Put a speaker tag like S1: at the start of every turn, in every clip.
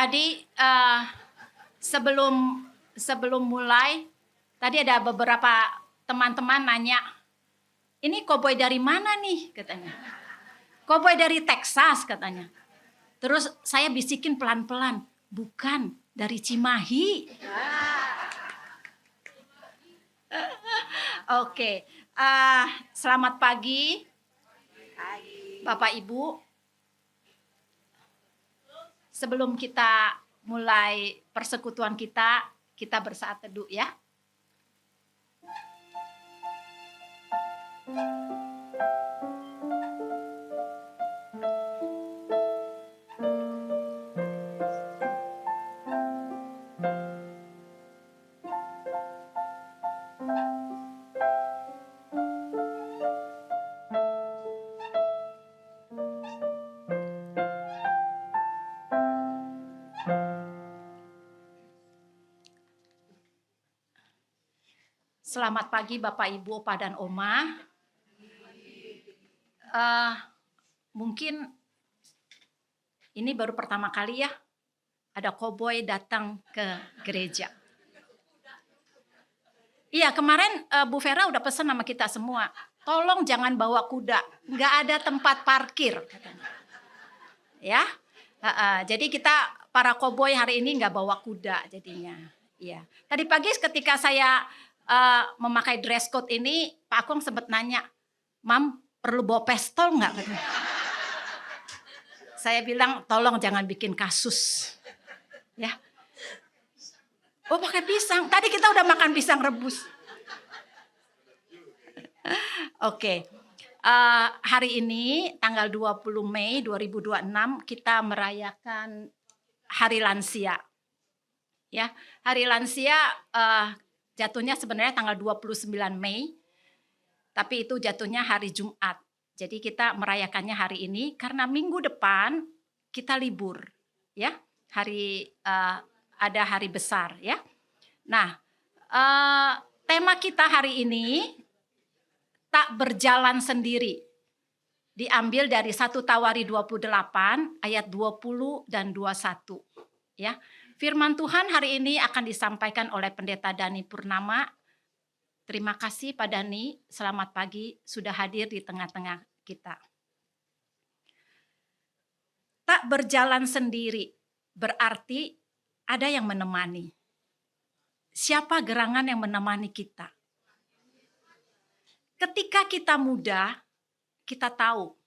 S1: tadi sebelum mulai, tadi ada beberapa teman-teman nanya, ini koboi dari mana nih katanya. Koboi dari Texas katanya. Terus saya bisikin pelan-pelan, bukan dari Cimahi. Oke, selamat pagi Bapak Ibu. Sebelum kita mulai persekutuan kita bersaat teduh ya. Selamat pagi Bapak Ibu, Opa dan Oma. Mungkin ini baru pertama kali ya ada koboi datang ke gereja. Iya, kemarin Bu Vera udah pesan sama kita semua, tolong jangan bawa kuda, nggak ada tempat parkir. Ya, jadi kita para koboi hari ini nggak bawa kuda jadinya. Iya. Tadi pagi ketika saya memakai dress code ini, Pak Akung sempat nanya, Mam perlu bawa pistol nggak? Saya bilang tolong jangan bikin kasus, ya. Oh pakai pisang, tadi kita udah makan pisang rebus. Oke, hari ini tanggal 20 Mei 2026 kita merayakan Hari Lansia. Ya, Hari Lansia jatuhnya sebenarnya tanggal 29 Mei, tapi itu jatuhnya hari Jumat. Jadi kita merayakannya hari ini karena minggu depan kita libur, ya. Ada hari besar, ya. Nah, tema kita hari ini tak berjalan sendiri. Diambil dari 1 Tawari 28 ayat 20 dan 21, ya. Firman Tuhan hari ini akan disampaikan oleh Pendeta Dani Purnama. Terima kasih Pak Dani, selamat pagi sudah hadir di tengah-tengah kita. Tak berjalan sendiri berarti ada yang menemani. Siapa gerangan yang menemani kita? Ketika kita muda, kita tahu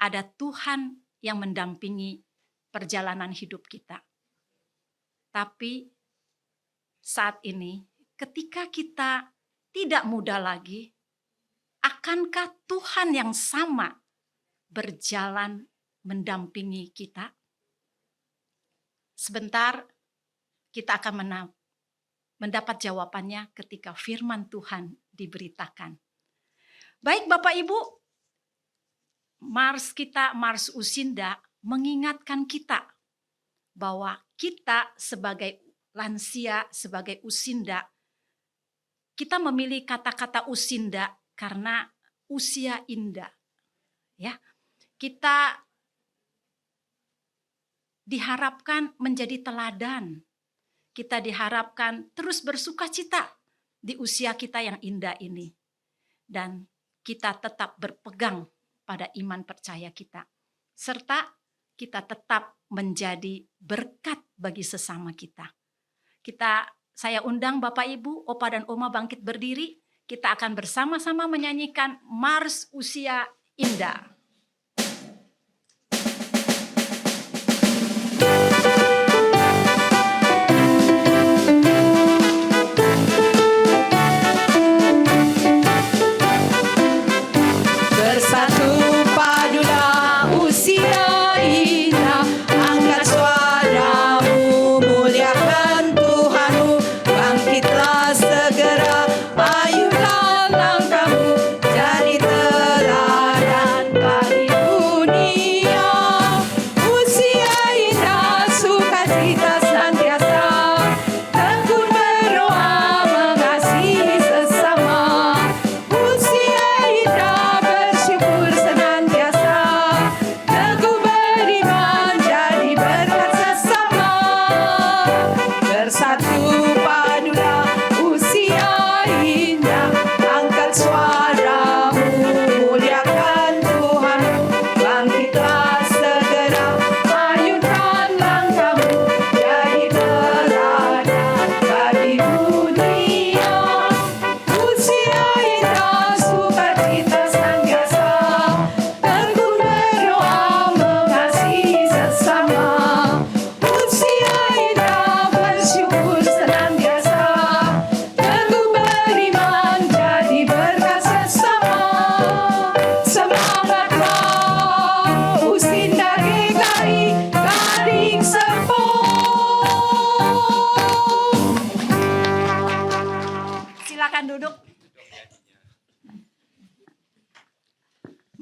S1: ada Tuhan yang mendampingi perjalanan hidup kita. Tapi saat ini ketika kita tidak muda lagi, akankah Tuhan yang sama berjalan mendampingi kita? Sebentar kita akan mendapat jawabannya ketika firman Tuhan diberitakan. Baik Bapak Ibu, Mars Usinda mengingatkan kita bahwa kita sebagai lansia, sebagai usinda, kita memilih kata-kata usinda karena usia indah. Ya, kita diharapkan menjadi teladan. Kita diharapkan terus bersukacita di usia kita yang indah ini. Dan kita tetap berpegang pada iman percaya kita. Serta kita tetap menjadi berkat bagi sesama kita. Saya undang Bapak Ibu, Opa dan Oma bangkit berdiri. Kita akan bersama-sama menyanyikan Mars Usia Indah.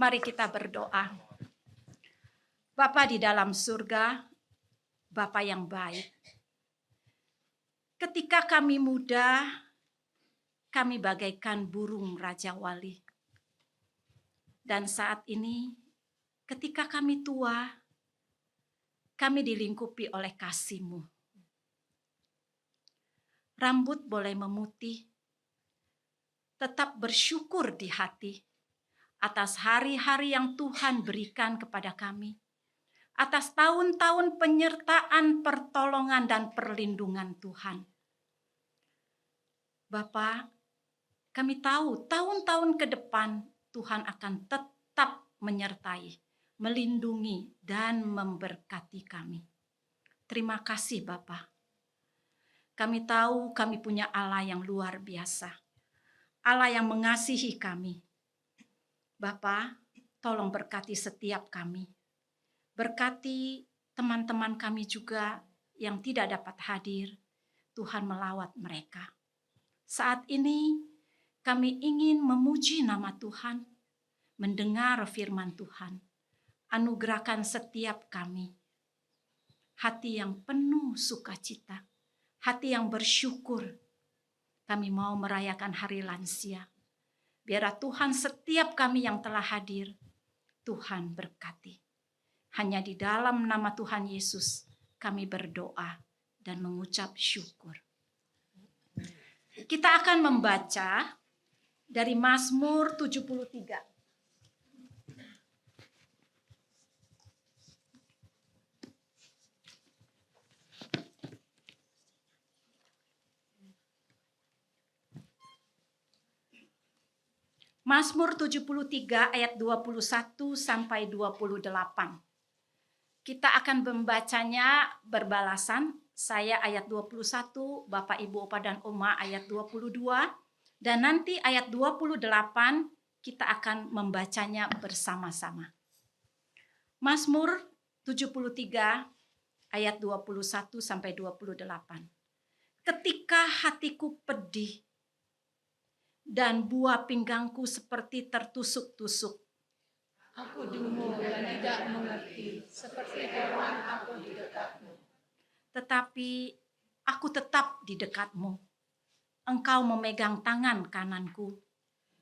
S1: Mari kita berdoa. Bapa di dalam surga, Bapa yang baik. Ketika kami muda, kami bagaikan burung Raja Wali. Dan saat ini, ketika kami tua, kami dilingkupi oleh kasih-Mu. Rambut boleh memutih, tetap bersyukur di hati atas hari-hari yang Tuhan berikan kepada kami, atas tahun-tahun penyertaan, pertolongan, dan perlindungan Tuhan. Bapa, kami tahu tahun-tahun ke depan Tuhan akan tetap menyertai, melindungi, dan memberkati kami. Terima kasih Bapa. Kami tahu kami punya Allah yang luar biasa, Allah yang mengasihi kami. Bapa, tolong berkati setiap kami. Berkati teman-teman kami juga yang tidak dapat hadir. Tuhan melawat mereka. Saat ini kami ingin memuji nama Tuhan, mendengar firman Tuhan. Anugerahkan setiap kami hati yang penuh sukacita, hati yang bersyukur. Kami mau merayakan hari lansia. Biar Tuhan setiap kami yang telah hadir, Tuhan berkati. Hanya di dalam nama Tuhan Yesus kami berdoa dan mengucap syukur. Kita akan membaca dari Mazmur 73. Mazmur 73 ayat 21 sampai 28. Kita akan membacanya berbalasan. Saya ayat 21, Bapak Ibu Opa dan Oma ayat 22, dan nanti ayat 28 kita akan membacanya bersama-sama. Mazmur 73 ayat 21 sampai 28. Ketika hatiku pedih dan buah pinggangku seperti tertusuk-tusuk.
S2: Aku dungu dan tidak mengerti, seperti hewan aku di dekatmu.
S1: Tetapi aku tetap di dekatmu. Engkau memegang tangan kananku.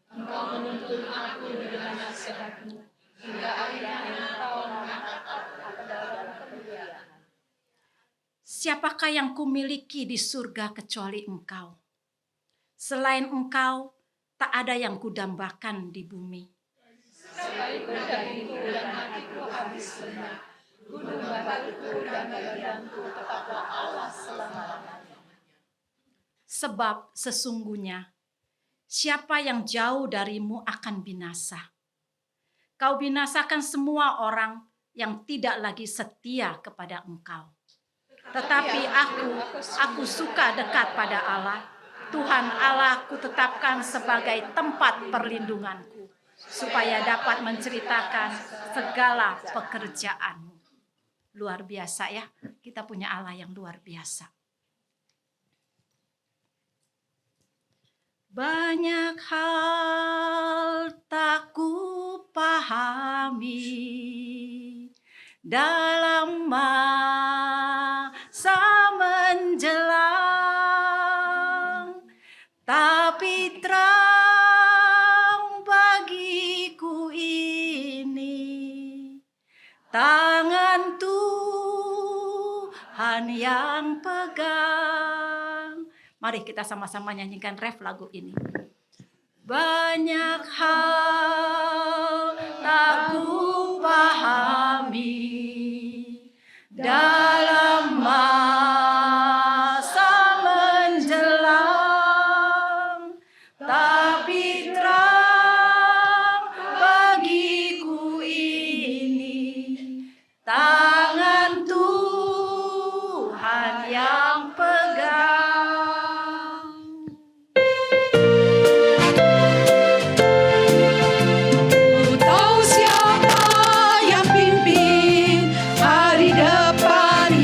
S2: Engkau menuntun aku dengan nasihatmu, hingga akhirnya engkau mengangkat aku dalam kemuliaan.
S1: Siapakah yang kumiliki di surga kecuali engkau? Selain engkau, tak ada yang kudambakan di bumi.
S2: Sekalipun dagingku dan hatiku habis lenyap, gunung batuku dan badanku tetaplah Allah selama-lamanya.
S1: Sebab sesungguhnya, siapa yang jauh darimu akan binasa. Kau binasakan semua orang yang tidak lagi setia kepada engkau. Tetapi aku suka dekat pada Allah. Tuhan Allah ku tetapkan sebagai tempat perlindunganku, supaya dapat menceritakan segala pekerjaanmu. Luar biasa ya, kita punya Allah yang luar biasa. Banyak hal tak kupahami dalam masa menjelang, tapi terang bagiku ini tangan Tuhan yang pegang. Mari kita sama-sama nyanyikan ref lagu ini. Banyak hal tak kupahami dalam masa menjelang, tapi terang bagiku ini tangan Tuhan yang pegang.
S2: Ku tahu siapa yang pimpin hari depan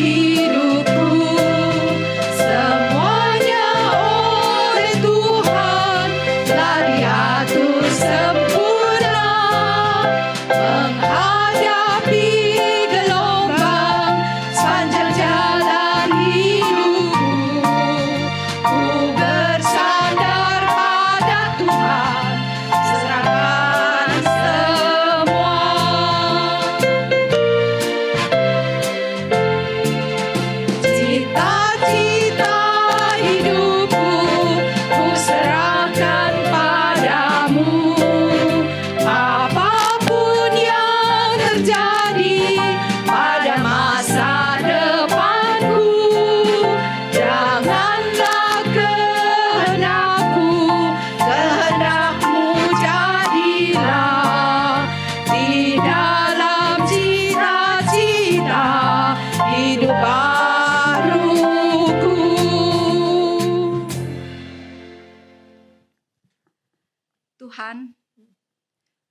S1: Tuhan,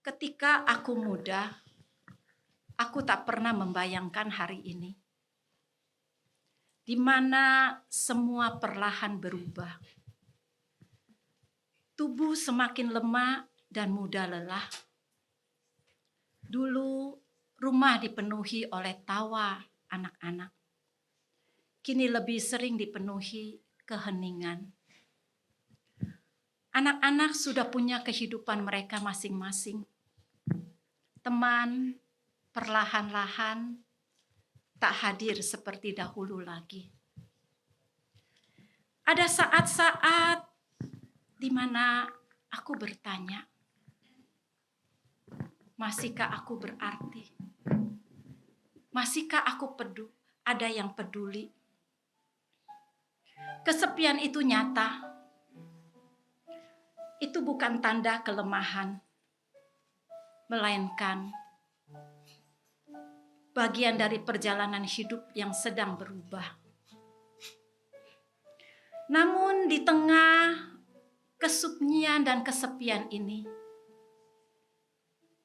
S1: ketika aku muda, aku tak pernah membayangkan hari ini, di mana semua perlahan berubah. Tubuh semakin lemah dan mudah lelah. Dulu rumah dipenuhi oleh tawa anak-anak. Kini lebih sering dipenuhi keheningan. Anak-anak sudah punya kehidupan mereka masing-masing. Teman perlahan-lahan tak hadir seperti dahulu lagi. Ada saat-saat di mana aku bertanya, masihkah aku berarti? Masihkah aku ada yang peduli? Kesepian itu nyata. Itu bukan tanda kelemahan, melainkan bagian dari perjalanan hidup yang sedang berubah. Namun di tengah kesunyian dan kesepian ini,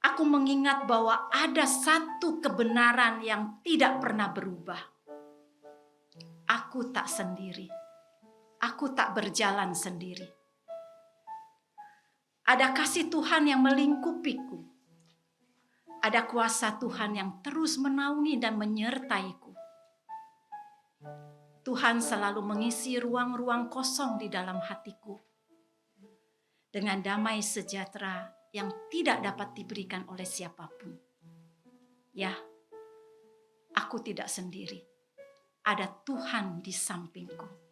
S1: aku mengingat bahwa ada satu kebenaran yang tidak pernah berubah. Aku tak sendiri. Aku tak berjalan sendiri. Ada kasih Tuhan yang melingkupiku. Ada kuasa Tuhan yang terus menaungi dan menyertaiku. Tuhan selalu mengisi ruang-ruang kosong di dalam hatiku dengan damai sejahtera yang tidak dapat diberikan oleh siapapun. Ya, aku tidak sendiri. Ada Tuhan di sampingku.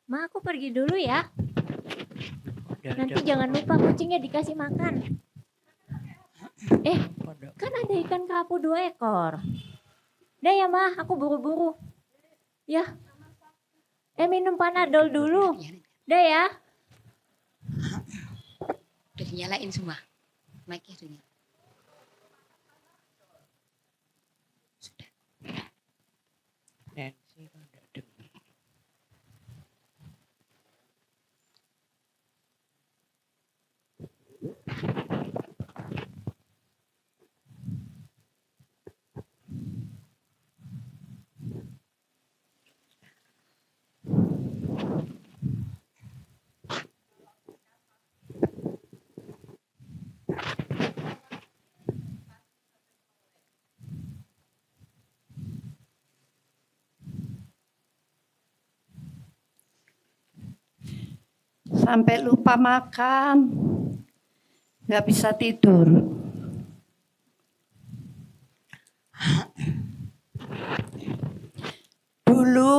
S3: Ma, aku pergi dulu ya.
S4: Udah
S3: Nanti jangan lupa kucingnya dikasih makan. Kan ada ikan kerapu 2 ekor. Udah ya, Ma, aku buru-buru. Ya. Minum Panadol dulu. Udah ya.
S5: Udah dinyalain semua. Mic-nya udah nyala. Sudah.
S4: Nancy kok nggak dengar.
S6: Sampai lupa makan, nggak bisa tidur. Dulu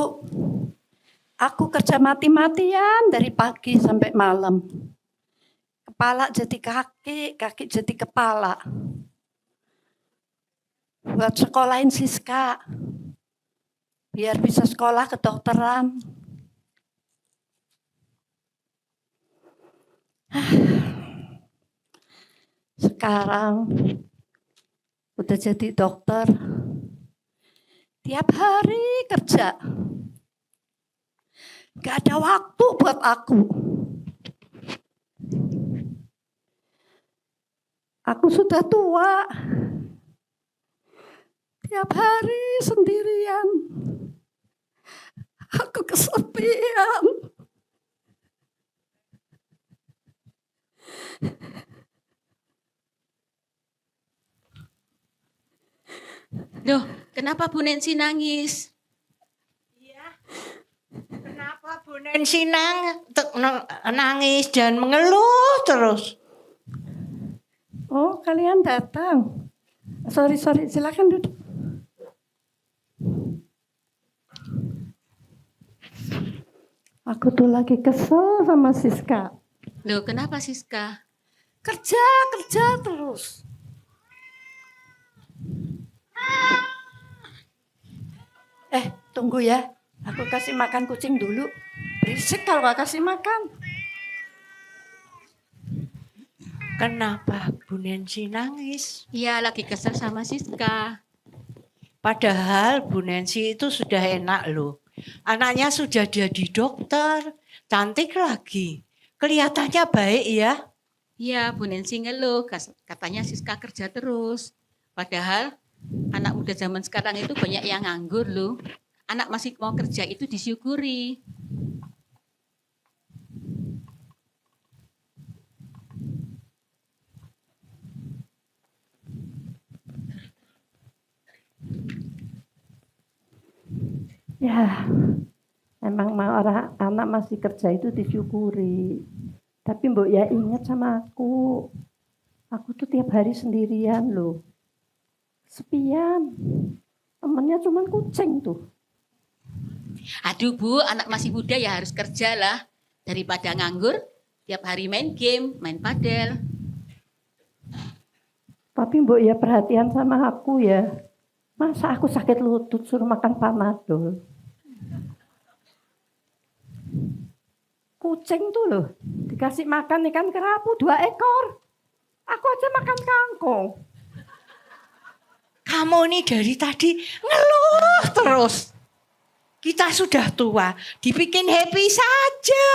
S6: aku kerja mati-matian dari pagi sampai malam. Kepala jadi kaki, kaki jadi kepala. Buat sekolahin Siska, biar bisa sekolah kedokteran. Sekarang udah jadi dokter, tiap hari kerja, gak ada waktu buat aku. Aku sudah tua, tiap hari sendirian, aku kesepian.
S5: Loh, kenapa Bu Nancy nangis?
S4: Kenapa Bu Nancy nangis dan mengeluh terus?
S6: Oh, kalian datang. Sorry, silakan duduk. Aku tuh lagi kesel sama Siska.
S5: Loh, kenapa Siska?
S6: Kerja terus. Tunggu ya. Aku kasih makan kucing dulu. Berisik kalau gak kasih makan.
S4: Kenapa Bu Nancy nangis?
S5: Iya, lagi kesel sama Siska.
S4: Padahal Bu Nancy itu sudah enak loh. Anaknya sudah jadi dokter, cantik lagi. Kelihatannya baik ya.
S5: Iya, Bu Nancy ngeluh. Katanya Siska kerja terus. Padahal anak muda zaman sekarang itu banyak yang nganggur loh. Anak masih mau kerja itu disyukuri.
S6: Ya, emang orang anak masih kerja itu disyukuri. Tapi Mbok ya ingat sama aku. Aku tuh tiap hari sendirian loh. Sepian. Temennya cuma kucing tuh.
S5: Aduh Bu, anak masih muda ya harus kerja lah. Daripada nganggur, tiap hari main game, main padel.
S6: Tapi Mbok ya perhatian sama aku ya. Masa aku sakit lutut suruh makan Panadol. Kucing tuh loh, dikasih makan ikan kerapu 2 ekor. Aku aja makan kangkung.
S4: Kamu nih dari tadi ngeluh terus. Kita sudah tua, dibikin happy saja.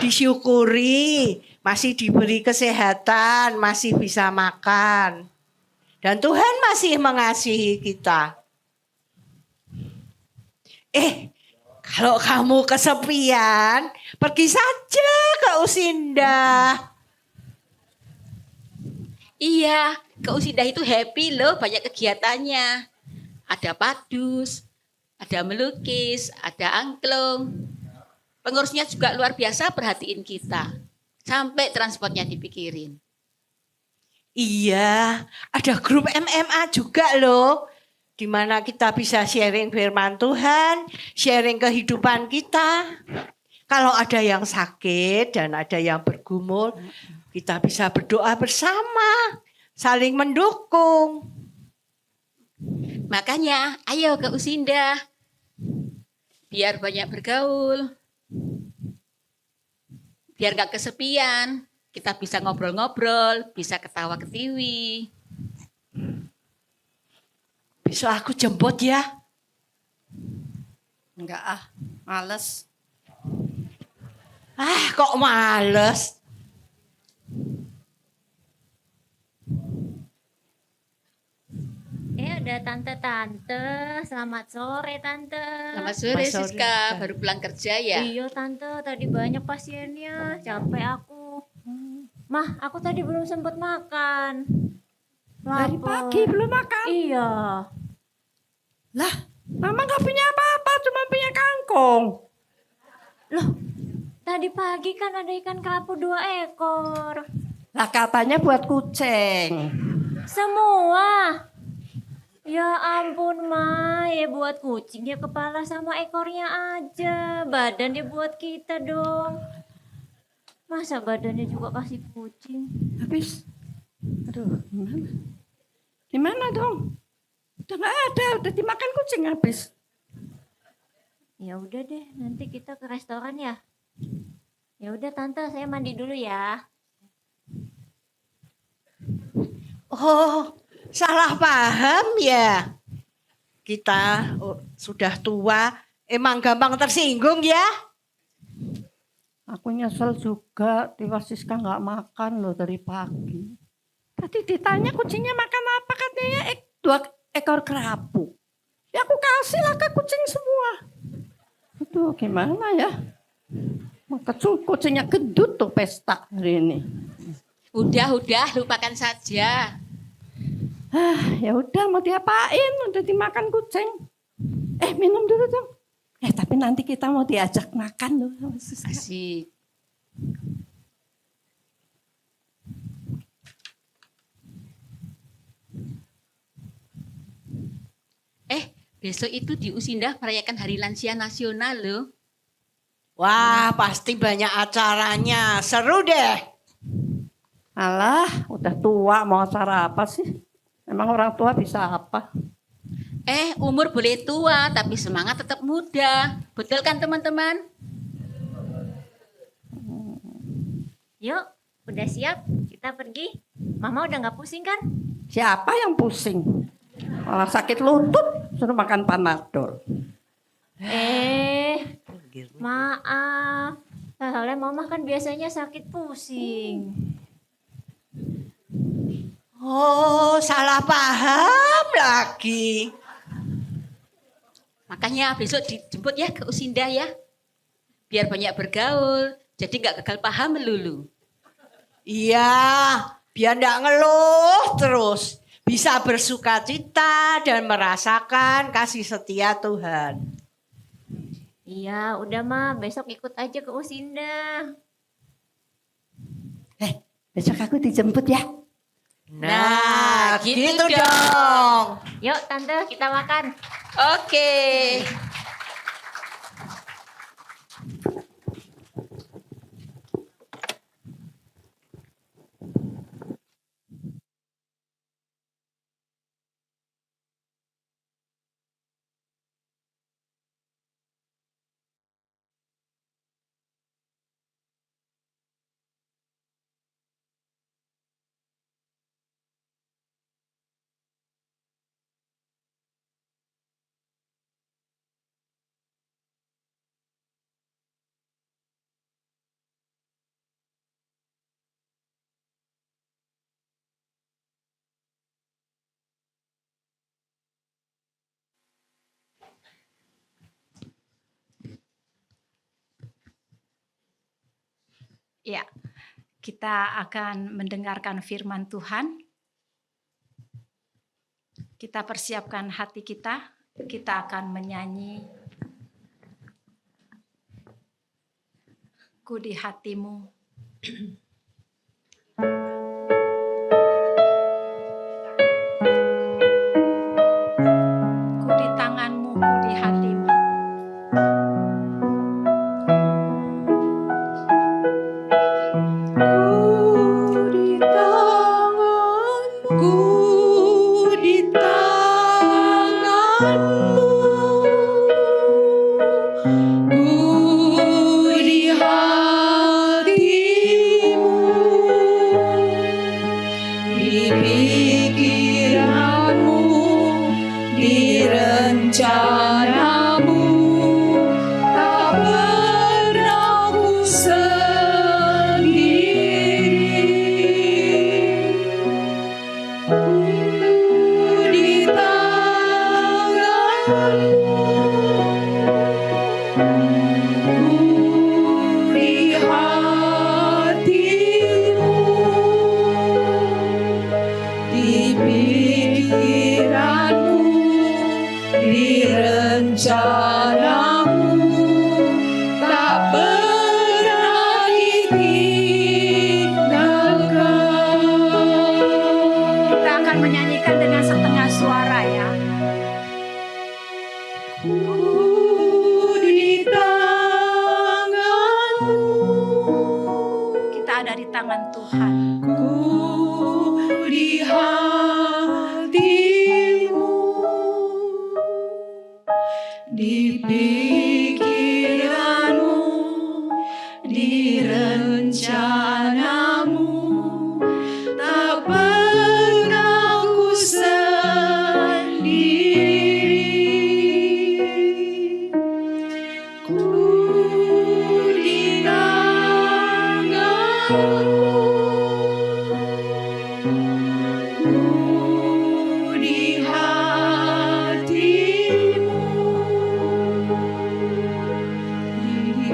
S4: Disyukuri, masih diberi kesehatan, masih bisa makan. Dan Tuhan masih mengasihi kita. Kalau kamu kesepian, pergi saja ke Usinda.
S5: Iya, ke Usinda itu happy loh, banyak kegiatannya. Ada padus, ada melukis, ada angklung. Pengurusnya juga luar biasa perhatiin kita. Sampai transportnya dipikirin.
S4: Iya, ada grup MMA juga loh. Di mana kita bisa sharing firman Tuhan, sharing kehidupan kita. Kalau ada yang sakit dan ada yang bergumul, kita bisa berdoa bersama, saling mendukung.
S5: Makanya ayo ke Usinda. Biar banyak bergaul. Biar gak kesepian. Kita bisa ngobrol-ngobrol, bisa ketawa-ketiwi.
S4: Besok aku jemput ya.
S2: Enggak ah, males.
S4: Kok males?
S3: Ada tante-tante. Selamat sore tante.
S5: Selamat sore,
S4: Sore,
S5: Siska.
S4: Siska.
S5: Baru pulang kerja ya?
S3: Iya tante, tadi banyak pasiennya, capek aku. Mah, aku tadi belum sempat makan.
S6: Dari
S3: Lapar.
S6: pagi belum makan.
S3: Iya.
S6: Lah, mama nggak punya apa-apa, cuma punya kangkung.
S3: Loh, tadi pagi kan ada ikan kerapu 2 ekor.
S6: Lah katanya buat kucing.
S3: Semua. Ya ampun, Ma. Ya buat kucing, ya kepala sama ekornya aja. Badan ya buat kita dong. Masa badannya juga kasih kucing?
S6: Habis. Aduh, gimana? Gimana dong? Udah nggak ada, udah dimakan kucing habis.
S3: Ya udah deh, nanti kita ke restoran ya. Ya udah tante, saya mandi dulu ya.
S4: Oh, salah paham ya. Kita sudah tua, emang gampang tersinggung ya.
S6: Aku nyesel juga, Tiwa Siska nggak makan loh dari pagi. Tadi ditanya kucingnya makan apa, katanya 2 ekor kerapu. Ya aku kasih lah ke kucing semua. Aduh gimana ya. Maka kucingnya gendut tuh pesta hari ini.
S5: Udah, lupakan saja.
S6: Ya udah mau diapain, udah dimakan kucing. Minum dulu dong. Tapi nanti kita mau diajak makan loh sama Siska.
S5: Asik. Besok itu di Usinda merayakan Hari Lansia Nasional loh.
S4: Wah, pasti banyak acaranya. Seru deh.
S6: Alah, udah tua mau acara apa sih? Emang orang tua bisa apa?
S5: Umur boleh tua, tapi semangat tetap muda. Betul kan teman-teman?
S3: Yuk, udah siap? Kita pergi. Mama udah nggak pusing kan?
S6: Siapa yang pusing? Malah sakit lutut, suruh makan Panadol.
S3: Maaf. Soalnya mama kan biasanya sakit pusing.
S4: Oh, salah paham lagi.
S5: Makanya besok dijemput ya ke Usinda ya. Biar banyak bergaul, jadi nggak gagal paham melulu.
S4: Iya, biar nggak ngeluh terus. Bisa bersuka cita dan merasakan kasih setia Tuhan.
S3: Iya, udah Ma, besok ikut aja ke Usinda.
S6: Besok aku dijemput ya.
S4: Nah,
S5: gitu
S4: gitu
S5: dong.
S4: dong.
S3: Yuk Tante, kita makan.
S5: Oke.
S1: Ya, kita akan mendengarkan firman Tuhan. Kita persiapkan hati kita akan menyanyi Ku di hatimu. Ku di tanganmu, ku di hatimu. buka dari tangan Tuhan.
S2: Ku di hatimu, di pikiranmu, di rencanamu, tak pernah ku sendiri. Ku di tanganmu, ku di hatimu,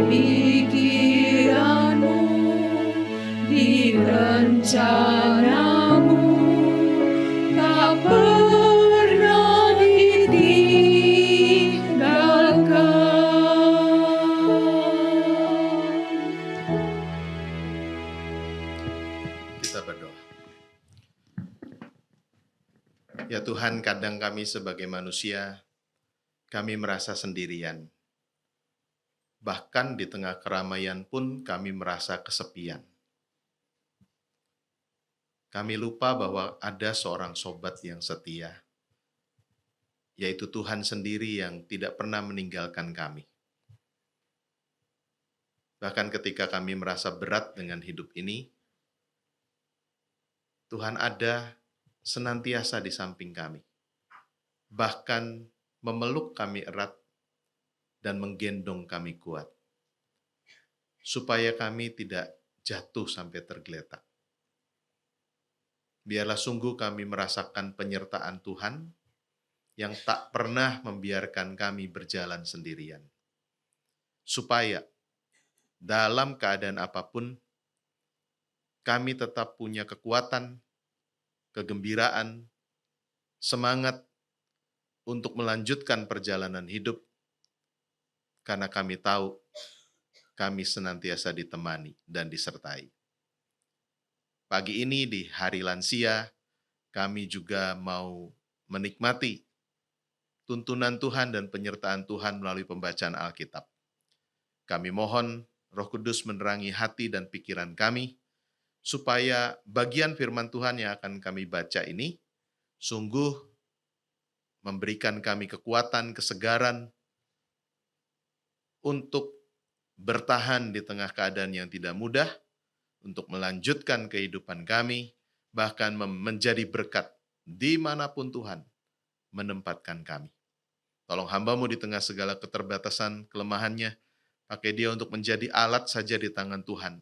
S2: di pikiranmu, di rencanamu, tak pernah ditinggalkan.
S7: Kita berdoa. Ya Tuhan, kadang kami sebagai manusia, kami merasa sendirian. Bahkan di tengah keramaian pun kami merasa kesepian. Kami lupa bahwa ada seorang sobat yang setia, yaitu Tuhan sendiri yang tidak pernah meninggalkan kami. Bahkan ketika kami merasa berat dengan hidup ini, Tuhan ada senantiasa di samping kami, bahkan memeluk kami erat dan menggendong kami kuat, supaya kami tidak jatuh sampai tergeletak. Biarlah sungguh kami merasakan penyertaan Tuhan yang tak pernah membiarkan kami berjalan sendirian, supaya dalam keadaan apapun kami tetap punya kekuatan, kegembiraan, semangat untuk melanjutkan perjalanan hidup, karena kami tahu kami senantiasa ditemani dan disertai. Pagi ini di Hari Lansia, kami juga mau menikmati tuntunan Tuhan dan penyertaan Tuhan melalui pembacaan Alkitab. Kami mohon Roh Kudus menerangi hati dan pikiran kami, supaya bagian firman Tuhan yang akan kami baca ini sungguh memberikan kami kekuatan, kesegaran untuk bertahan di tengah keadaan yang tidak mudah, untuk melanjutkan kehidupan kami, bahkan menjadi berkat dimanapun Tuhan menempatkan kami. Tolong hamba-Mu di tengah segala keterbatasan, kelemahannya, pakai dia untuk menjadi alat saja di tangan Tuhan,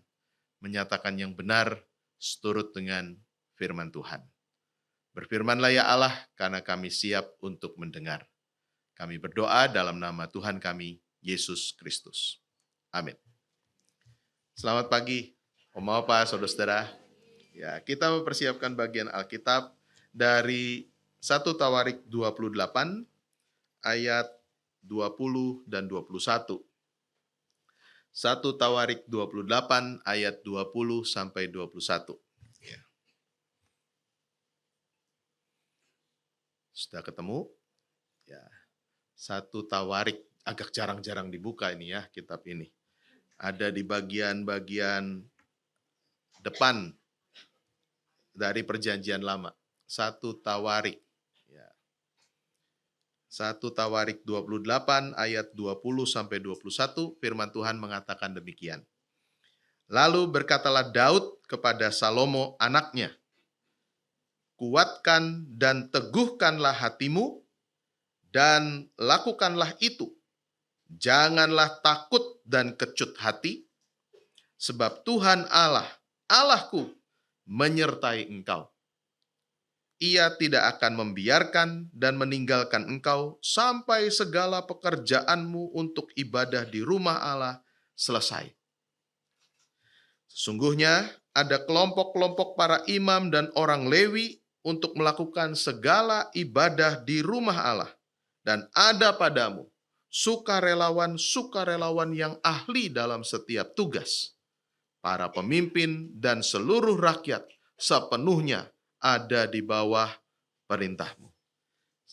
S7: menyatakan yang benar seturut dengan firman Tuhan. Berfirmanlah ya Allah, karena kami siap untuk mendengar. Kami berdoa dalam nama Tuhan kami, Yesus Kristus. Amin. Selamat pagi, Oma, Opa, Saudara-saudara. Ya, kita mempersiapkan bagian Alkitab dari 1 Tawarik 28 ayat 20 dan 21. 1 Tawarik 28 ayat 20 sampai 21. Ya. Sudah ketemu? Ya. 1 Tawarik agak jarang-jarang dibuka ini ya, kitab ini. Ada di bagian-bagian depan dari Perjanjian Lama. 1 Tawarik. 1 Tawarik 28 ayat 20 sampai 21, firman Tuhan mengatakan demikian. Lalu berkatalah Daud kepada Salomo anaknya, kuatkan dan teguhkanlah hatimu dan lakukanlah itu. Janganlah takut dan kecut hati, sebab Tuhan Allah, Allahku, menyertai engkau. Ia tidak akan membiarkan dan meninggalkan engkau sampai segala pekerjaanmu untuk ibadah di rumah Allah selesai. Sesungguhnya ada kelompok-kelompok para imam dan orang Lewi untuk melakukan segala ibadah di rumah Allah. Dan ada padamu sukarelawan-sukarelawan yang ahli dalam setiap tugas. Para pemimpin dan seluruh rakyat sepenuhnya ada di bawah perintahmu.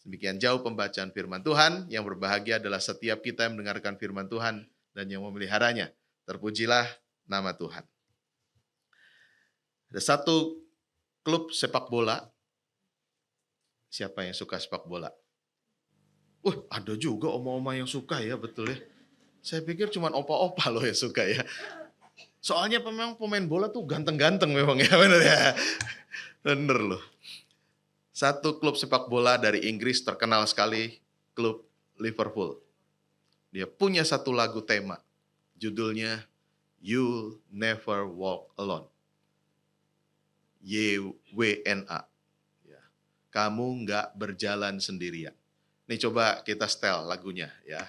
S7: Demikian jauh pembacaan firman Tuhan. Yang berbahagia adalah setiap kita yang mendengarkan firman Tuhan dan yang memeliharanya. Terpujilah nama Tuhan. Ada satu klub sepak bola. Siapa yang suka sepak bola? Ada juga oma-oma yang suka ya, betul ya. Saya pikir cuma opa-opa loh yang suka ya. Soalnya memang pemain bola tuh ganteng-ganteng memang ya, bener ya. Bener loh. Satu klub sepak bola dari Inggris terkenal sekali, klub Liverpool. Dia punya satu lagu tema, judulnya You'll Never Walk Alone. YWNA. Ya. Kamu nggak berjalan sendirian. Nih coba kita setel lagunya ya.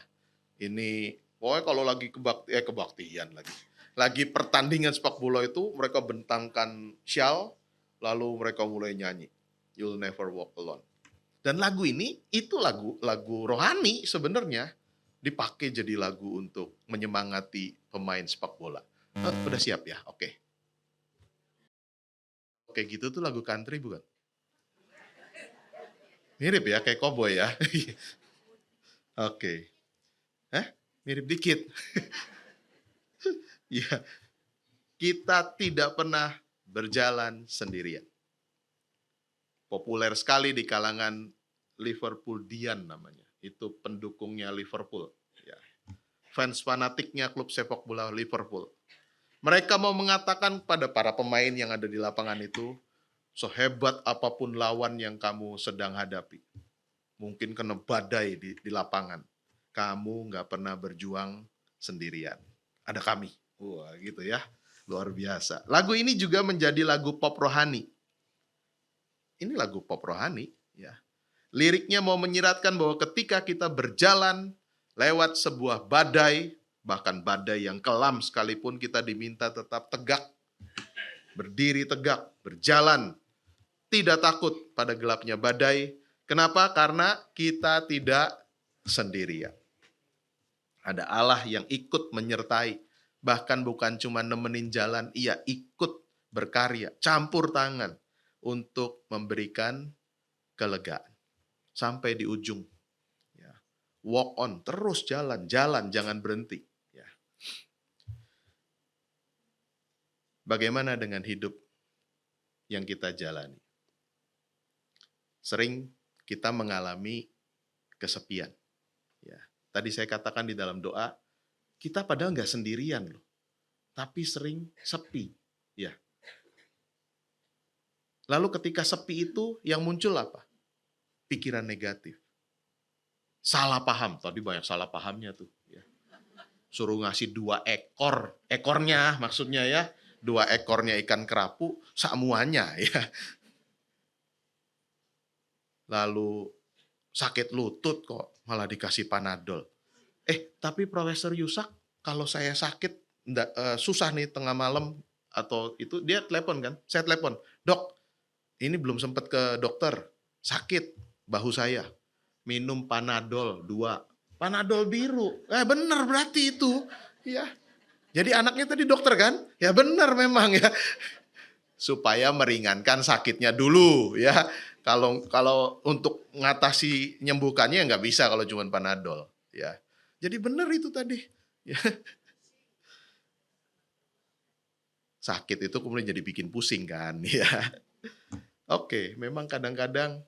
S7: Ini pokoknya kalau lagi kebaktian lagi. Lagi pertandingan sepak bola itu mereka bentangkan syal, lalu mereka mulai nyanyi You'll Never Walk Alone. Dan lagu ini itu lagu rohani sebenarnya, dipakai jadi lagu untuk menyemangati pemain sepak bola. Udah siap ya? Oke. Kayak gitu tuh lagu country bukan? Mirip ya, kayak cowboy ya. Oke. Mirip dikit. Ya, kita tidak pernah berjalan sendirian. Populer sekali di kalangan Liverpoolian namanya. Itu pendukungnya Liverpool. Ya. Fans fanatiknya klub sepak bola Liverpool. Mereka mau mengatakan pada para pemain yang ada di lapangan itu, sehebat apapun lawan yang kamu sedang hadapi. Mungkin kena badai di lapangan. Kamu nggak pernah berjuang sendirian. Ada kami. Wah gitu ya. Luar biasa. Lagu ini juga menjadi lagu pop rohani. Ini lagu pop rohani. Ya. Liriknya mau menyiratkan bahwa ketika kita berjalan lewat sebuah badai, bahkan badai yang kelam sekalipun, kita diminta tetap tegak, berdiri tegak, berjalan, tidak takut pada gelapnya badai. Kenapa? Karena kita tidak sendirian. Ada Allah yang ikut menyertai, bahkan bukan cuma nemenin jalan, ia ikut berkarya, campur tangan untuk memberikan kelegaan. Sampai di ujung. Ya. Walk on, terus jalan, jangan berhenti. Ya. Bagaimana dengan hidup yang kita jalani? Sering kita mengalami kesepian. Ya. Tadi saya katakan di dalam doa, kita padahal nggak sendirian loh, tapi sering sepi. Ya. Lalu ketika sepi itu yang muncul apa? Pikiran negatif. Salah paham, tadi banyak salah pahamnya tuh. Ya. Suruh ngasih 2 ekor, ekornya maksudnya ya, 2 ekornya ikan kerapu, semuanya ya. Lalu sakit lutut kok malah dikasih Panadol. Tapi Profesor Yusak, kalau saya sakit susah nih tengah malam atau itu, dia telepon kan, saya telepon, dok, ini belum sempat ke dokter, sakit bahu saya, minum Panadol 2, Panadol biru, bener berarti itu, ya. Jadi anaknya tadi dokter kan, ya bener memang ya, supaya meringankan sakitnya dulu ya. Kalau untuk ngatasi nyembuhkannya nggak bisa kalau cuma Panadol ya. Jadi benar itu tadi. Ya. Sakit itu kemudian jadi bikin pusing kan ya. Oke, memang kadang-kadang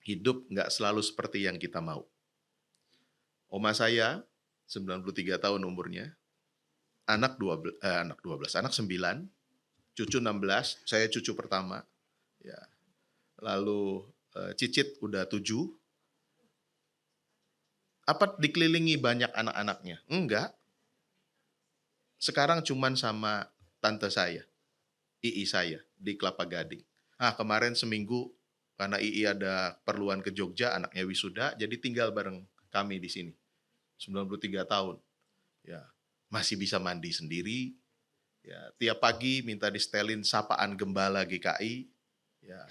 S7: hidup nggak selalu seperti yang kita mau. Oma saya 93 tahun umurnya, anak 9, cucu 16, saya cucu pertama. Ya. Lalu cicit udah 7. Apa dikelilingi banyak anak-anaknya? Enggak. Sekarang cuman sama tante saya, Ii saya di Kelapa Gading. Kemarin seminggu karena Ii ada keperluan ke Jogja, anaknya wisuda, jadi tinggal bareng kami di sini. 93 tahun. Ya, masih bisa mandi sendiri. Ya, tiap pagi minta distelin sapaan gembala GKI. Ya,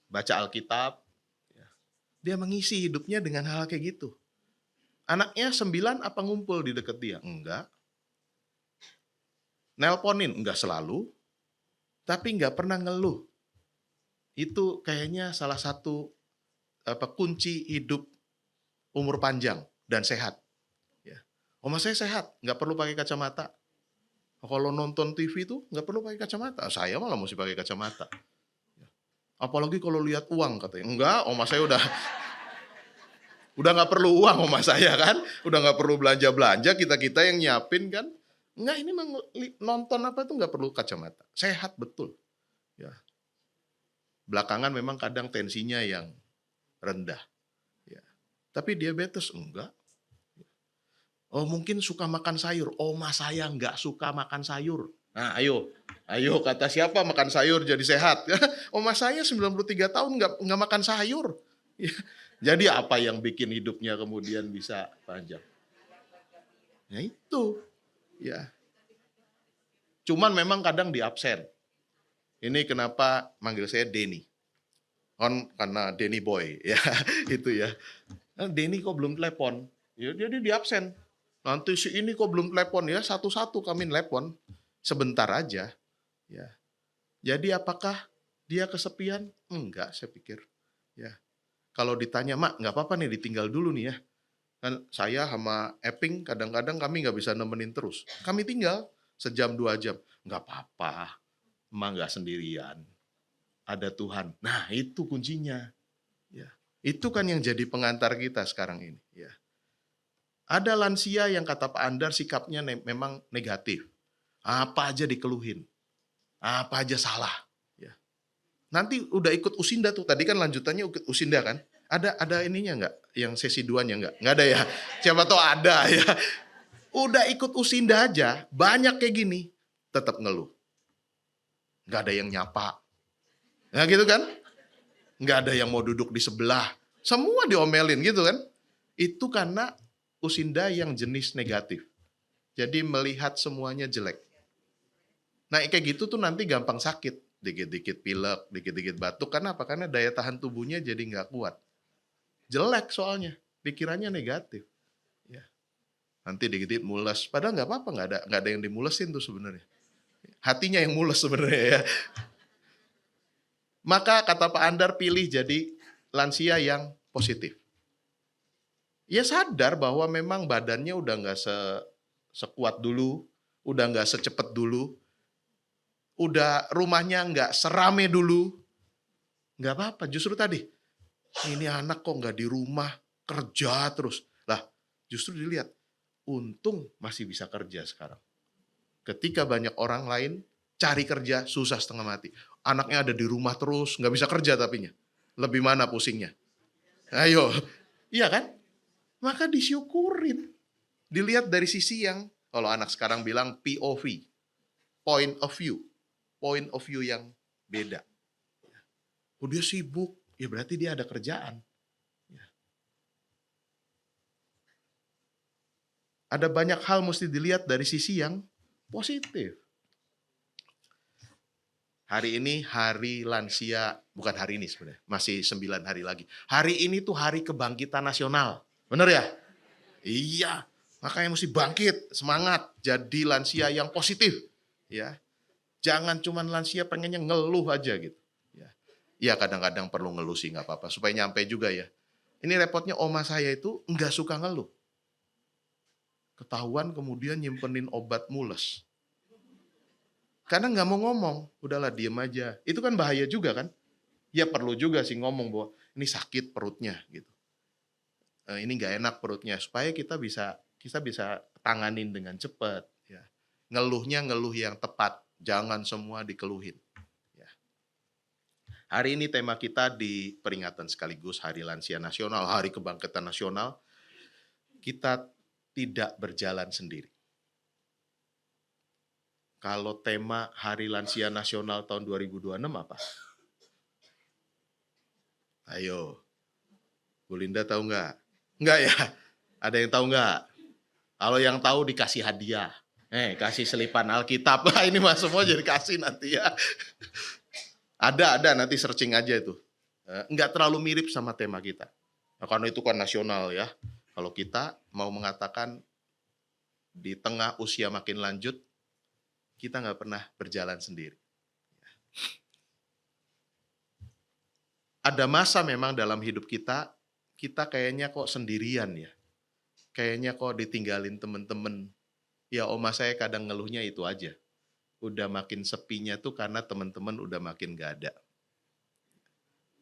S7: baca Alkitab. Ya. Dia mengisi hidupnya dengan hal kayak gitu. Anaknya 9 apa ngumpul di dekat dia? Enggak. Nelponin? Enggak selalu. Tapi enggak pernah ngeluh. Itu kayaknya salah satu kunci hidup umur panjang dan sehat. Ya. Oma saya sehat, enggak perlu pakai kacamata. Kalau nonton TV tuh nggak perlu pakai kacamata. Saya malah mesti pakai kacamata. Apalagi kalau lihat uang katanya. Enggak, oma saya udah nggak perlu uang oma saya kan. Udah nggak perlu belanja-belanja, kita-kita yang nyiapin kan. Enggak, ini nonton apa tuh nggak perlu kacamata. Sehat betul. Ya. Belakangan memang kadang tensinya yang rendah. Ya. Tapi diabetes enggak. Oh mungkin suka makan sayur. Oma saya nggak suka makan sayur. Nah ayo kata siapa makan sayur jadi sehat? Oma saya 93 tahun nggak makan sayur. Ya. Jadi apa yang bikin hidupnya kemudian bisa panjang? Ya itu. Ya. Cuman memang kadang di absen. Ini kenapa manggil saya Denny. Karena Denny Boy ya itu ya. Denny kok belum telepon? Ya dia di absen. Nanti si ini kok belum telepon ya, satu-satu kami telepon. Sebentar aja. Ya. Jadi apakah dia kesepian? Enggak, saya pikir. Ya. Kalau ditanya, Mak, nggak apa-apa nih ditinggal dulu nih ya. Kan saya sama Eping kadang-kadang kami nggak bisa nemenin terus. Kami tinggal sejam 2 jam. Nggak apa-apa, Emak nggak sendirian. Ada Tuhan. Nah itu kuncinya. Ya. Itu kan yang jadi pengantar kita sekarang ini. Ya. Ada lansia yang kata Pak Andar sikapnya memang negatif. Apa aja dikeluhin. Apa aja salah. Ya. Nanti udah ikut usinda tuh. Tadi kan lanjutannya ikut usinda kan. Ada ininya enggak? Yang sesi 2-nya enggak? Enggak ada ya? Siapa tahu ada ya. Udah ikut usinda aja. Banyak kayak gini. Tetap ngeluh. Enggak ada yang nyapa. Nah gitu kan. Enggak ada yang mau duduk di sebelah. Semua diomelin gitu kan. Itu karena usinda yang jenis negatif. Jadi melihat semuanya jelek. Nah kayak gitu tuh nanti gampang sakit. Dikit-dikit pilek, dikit-dikit batuk. Karena apa? Karena daya tahan tubuhnya jadi nggak kuat. Jelek soalnya. Pikirannya negatif. Ya. Nanti dikit-dikit mules. Padahal nggak apa-apa. Nggak ada yang dimulesin tuh sebenarnya. Hatinya yang mules sebenarnya ya. Maka kata Pak Andar pilih jadi lansia yang positif. Ya sadar bahwa memang badannya udah nggak sekuat dulu, udah nggak secepat dulu, udah rumahnya nggak serame dulu. Nggak apa-apa, justru tadi, ini anak kok nggak di rumah, kerja terus. Lah, justru dilihat, untung masih bisa kerja sekarang. Ketika banyak orang lain cari kerja, susah setengah mati. Anaknya ada di rumah terus, nggak bisa kerja tapinya. Lebih mana pusingnya? Ayo, iya kan? Maka disyukurin. Dilihat dari sisi yang, kalau anak sekarang bilang POV, point of view. Point of view yang beda. Oh dia sibuk, ya berarti dia ada kerjaan. Ada banyak hal mesti dilihat dari sisi yang positif. Hari ini hari lansia, bukan hari ini sebenarnya, masih 9 hari lagi. Hari ini tuh hari kebangkitan nasional. Bener ya? Iya, makanya mesti bangkit, semangat, jadi lansia yang positif. Ya, jangan cuma lansia pengennya ngeluh aja gitu. Ya kadang-kadang perlu ngeluh sih nggak apa-apa, supaya nyampe juga ya. Ini repotnya oma saya itu nggak suka ngeluh. Ketahuan kemudian nyimpenin obat mules. Karena nggak mau ngomong, udahlah diem aja. Itu kan bahaya juga kan? Ya perlu juga sih ngomong bahwa ini sakit perutnya gitu. Ini nggak enak perutnya, supaya kita bisa tanganin dengan cepat. Ya. Ngeluhnya ngeluh yang tepat, jangan semua dikeluhin. Ya. Hari ini tema kita di peringatan sekaligus Hari Lansia Nasional, Hari Kebangkitan Nasional. Kita tidak berjalan sendiri. Kalau tema Hari Lansia Nasional tahun 2026 apa? Ayo, Bu Linda tahu nggak? Nggak ya? Ada yang tahu nggak? Kalau yang tahu dikasih hadiah. Kasih selipan Alkitab. Ini mah semua jadi kasih nanti ya. Ada nanti searching aja itu. Nggak terlalu mirip sama tema kita. Nah, karena itu kan nasional ya. Kalau kita mau mengatakan di tengah usia makin lanjut, kita nggak pernah berjalan sendiri. Ada masa memang dalam hidup kita kayaknya kok sendirian ya. Kayaknya kok ditinggalin teman-teman. Ya oma saya kadang ngeluhnya itu aja. Udah makin sepinya tuh karena teman-teman udah makin gak ada.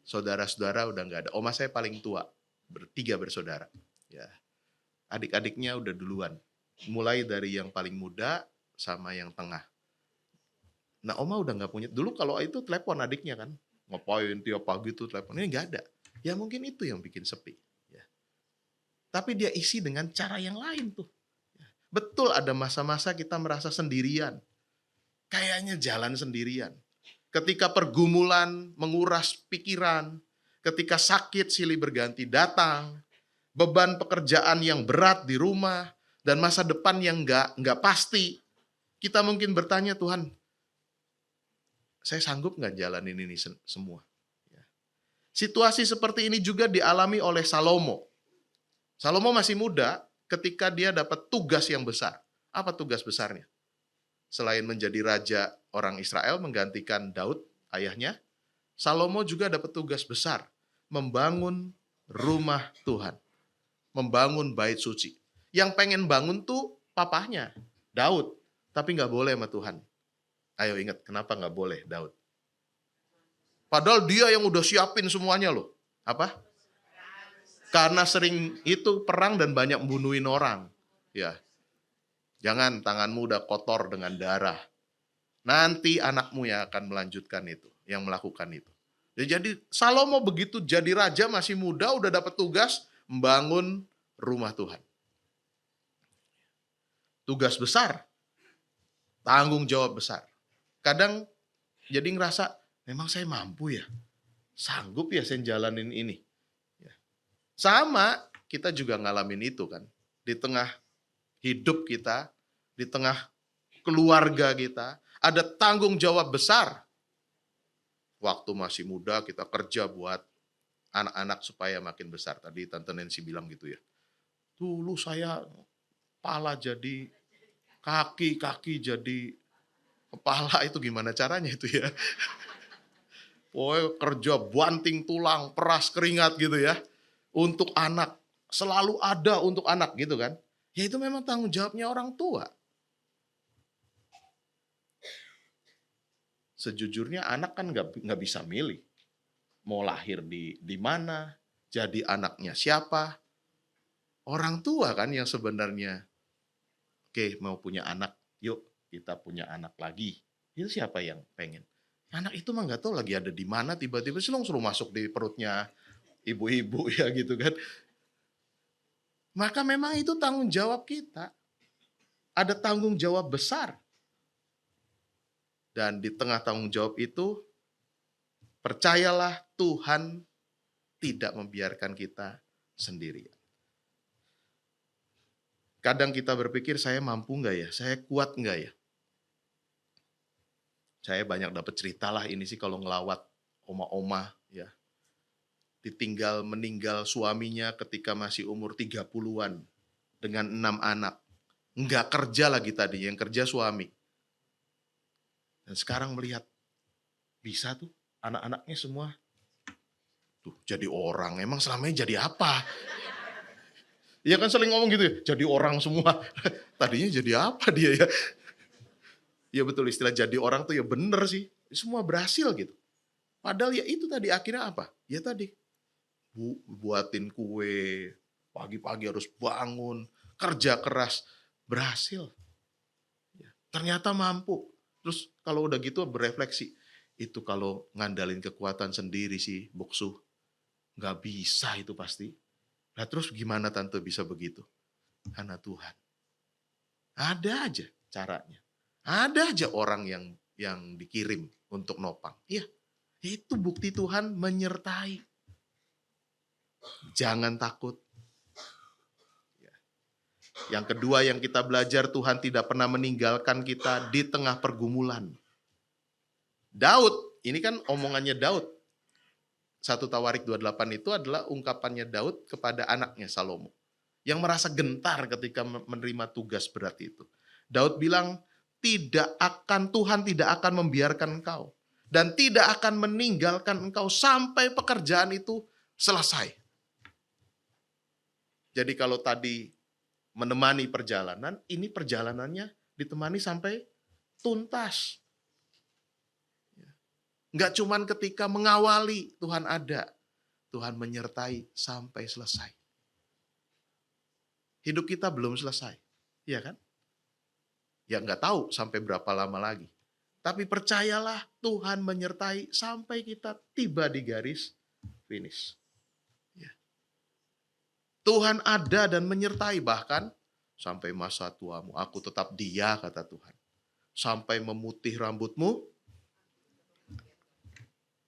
S7: Saudara-saudara udah gak ada. Oma saya paling tua, bertiga bersaudara. Ya, adik-adiknya udah duluan. Mulai dari yang paling muda sama yang tengah. Nah oma udah gak punya. Dulu kalau itu telepon adiknya kan. Ngapain tiap pagi tuh telepon. Ini gak ada. Ya mungkin itu yang bikin sepi. Ya. Tapi dia isi dengan cara yang lain tuh. Betul ada masa-masa kita merasa sendirian. Kayaknya jalan sendirian. Ketika pergumulan menguras pikiran. Ketika sakit silih berganti datang. Beban pekerjaan yang berat di rumah. Dan masa depan yang nggak pasti. Kita mungkin bertanya, Tuhan, saya sanggup nggak jalanin ini semua? Situasi seperti ini juga dialami oleh Salomo. Salomo masih muda ketika dia dapat tugas yang besar. Apa tugas besarnya? Selain menjadi raja orang Israel menggantikan Daud, ayahnya, Salomo juga dapat tugas besar. Membangun rumah Tuhan. Membangun bait suci. Yang pengen bangun tuh papahnya, Daud. Tapi nggak boleh sama Tuhan. Ayo ingat, kenapa nggak boleh Daud? Padahal dia yang udah siapin semuanya loh. Apa? Karena sering itu perang dan banyak membunuhin orang. Ya. Jangan tanganmu udah kotor dengan darah. Nanti anakmu yang akan melanjutkan itu, yang melakukan itu. Ya, jadi Salomo begitu jadi raja masih muda udah dapat tugas membangun rumah Tuhan. Tugas besar. Tanggung jawab besar. Kadang jadi ngerasa memang saya mampu ya? Sanggup ya saya jalanin ini? Ya. Sama, kita juga ngalamin itu kan. Di tengah hidup kita, di tengah keluarga kita, ada tanggung jawab besar. Waktu masih muda kita kerja buat anak-anak supaya makin besar. Tadi Tante Nancy bilang gitu ya. Dulu saya kepala jadi kaki jadi kepala, itu gimana caranya itu ya? Pokoknya kerja banting tulang, peras keringat gitu ya. Untuk anak, selalu ada untuk anak gitu kan. Ya itu memang tanggung jawabnya orang tua. Sejujurnya anak kan nggak bisa milih. Mau lahir di mana, jadi anaknya siapa. Orang tua kan yang sebenarnya, oke mau punya anak, yuk kita punya anak lagi. Itu siapa yang pengen? Anak itu mah nggak tahu lagi ada di mana, tiba-tiba suruh masuk di perutnya ibu-ibu ya gitu kan. Maka memang itu tanggung jawab kita. Ada tanggung jawab besar. Dan di tengah tanggung jawab itu, percayalah Tuhan tidak membiarkan kita sendirian. Kadang kita berpikir, saya mampu nggak ya? Saya kuat nggak ya? Saya banyak dapat cerita lah ini sih kalau ngelawat oma-oma ya. Meninggal suaminya ketika masih umur 30-an dengan 6 anak. Nggak kerja lagi tadi, yang kerja suami. Dan sekarang melihat, bisa tuh anak-anaknya semua. Tuh jadi orang, emang selamanya jadi apa? Iya kan sering ngomong gitu ya, jadi orang semua. Tadinya jadi apa dia ya? Ya betul, istilah jadi orang tuh ya bener sih. Semua berhasil gitu. Padahal ya itu tadi akhirnya apa? Ya tadi, buatin kue, pagi-pagi harus bangun, kerja keras, berhasil. Ya, ternyata mampu. Terus kalau udah gitu berefleksi, itu kalau ngandalin kekuatan sendiri sih, boksu, nggak bisa itu pasti. Nah terus gimana tante bisa begitu? Karena Tuhan. Ada aja caranya. Ada aja orang yang dikirim untuk nopang. Iya, itu bukti Tuhan menyertai. Jangan takut. Yang kedua yang kita belajar, Tuhan tidak pernah meninggalkan kita di tengah pergumulan. Daud, ini kan omongannya Daud. 1 Tawarik 28 itu adalah ungkapannya Daud kepada anaknya Salomo. Yang merasa gentar ketika menerima tugas berat itu. Daud bilang, Tuhan tidak akan membiarkan engkau. Dan tidak akan meninggalkan engkau sampai pekerjaan itu selesai. Jadi kalau tadi menemani perjalanan, ini perjalanannya ditemani sampai tuntas. Enggak cuman ketika mengawali Tuhan ada, Tuhan menyertai sampai selesai. Hidup kita belum selesai, ya kan? Ya enggak tahu sampai berapa lama lagi. Tapi percayalah Tuhan menyertai sampai kita tiba di garis finish. Ya. Tuhan ada dan menyertai bahkan sampai masa tuamu. Aku tetap dia, kata Tuhan. Sampai memutih rambutmu,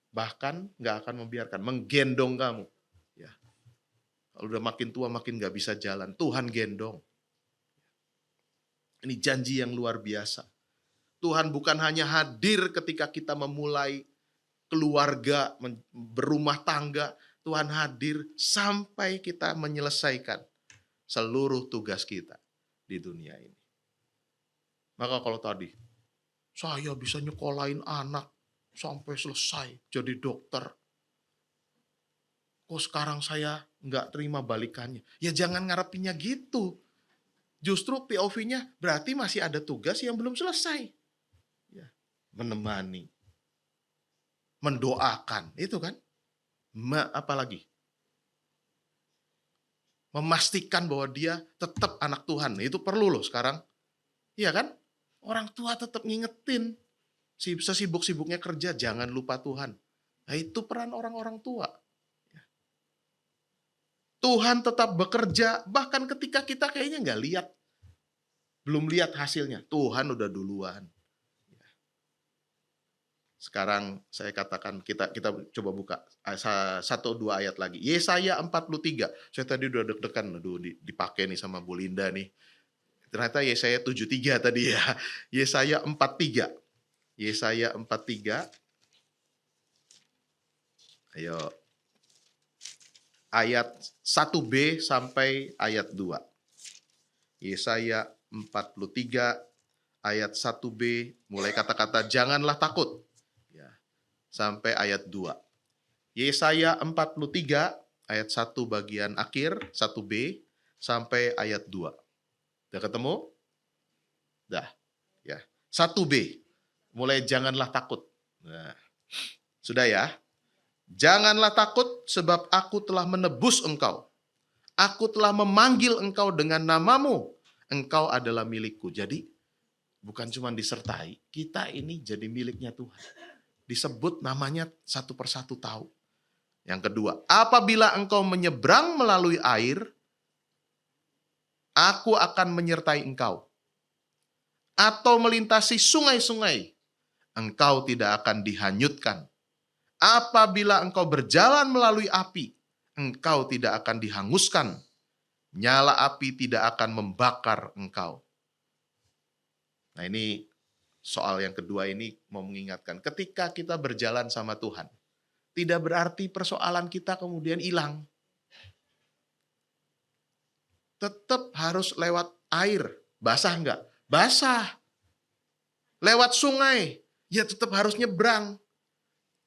S7: bahkan gak akan membiarkan, menggendong kamu. Ya. Kalau udah makin tua makin gak bisa jalan, Tuhan gendong. Ini janji yang luar biasa. Tuhan bukan hanya hadir ketika kita memulai keluarga, berumah tangga. Tuhan hadir sampai kita menyelesaikan seluruh tugas kita di dunia ini. Maka kalau tadi, saya bisa nyekolahin anak sampai selesai jadi dokter. Kok sekarang saya nggak terima balikannya? Ya jangan ngarepinnya gitu. Justru POV-nya berarti masih ada tugas yang belum selesai. Ya, menemani, mendoakan, itu kan. Apalagi? Memastikan bahwa dia tetap anak Tuhan. Itu perlu loh sekarang. Iya kan? Orang tua tetap ngingetin. Sesibuk-sibuknya kerja, jangan lupa Tuhan. Nah itu peran orang-orang tua. Tuhan tetap bekerja, bahkan ketika kita kayaknya nggak lihat. Belum lihat hasilnya, Tuhan udah duluan. Sekarang saya katakan, kita coba buka 1-2 ayat lagi. Yesaya 43, saya tadi udah deg-degan, dipakai nih sama Bu Linda nih. Ternyata Yesaya 73 tadi ya. Yesaya 43. Yesaya 43. Ayo. Ayat 1b sampai ayat 2. Yesaya 43 ayat 1b mulai kata-kata janganlah takut. Ya, sampai ayat 2. Yesaya 43 ayat 1 bagian akhir 1b sampai ayat 2. Udah ketemu? Dah. Ya. 1b. Mulai janganlah takut. Nah, sudah ya? Janganlah takut sebab aku telah menebus engkau. Aku telah memanggil engkau dengan namamu. Engkau adalah milikku. Jadi bukan cuma disertai, kita ini jadi miliknya Tuhan. Disebut namanya satu persatu tahu. Yang kedua, apabila engkau menyeberang melalui air, aku akan menyertai engkau. Atau melintasi sungai-sungai, engkau tidak akan dihanyutkan. Apabila engkau berjalan melalui api, engkau tidak akan dihanguskan. Nyala api tidak akan membakar engkau. Nah ini soal yang kedua ini mau mengingatkan. Ketika kita berjalan sama Tuhan, tidak berarti persoalan kita kemudian hilang. Tetap harus lewat air. Basah enggak? Basah. Lewat sungai, ya tetap harus nyebrang.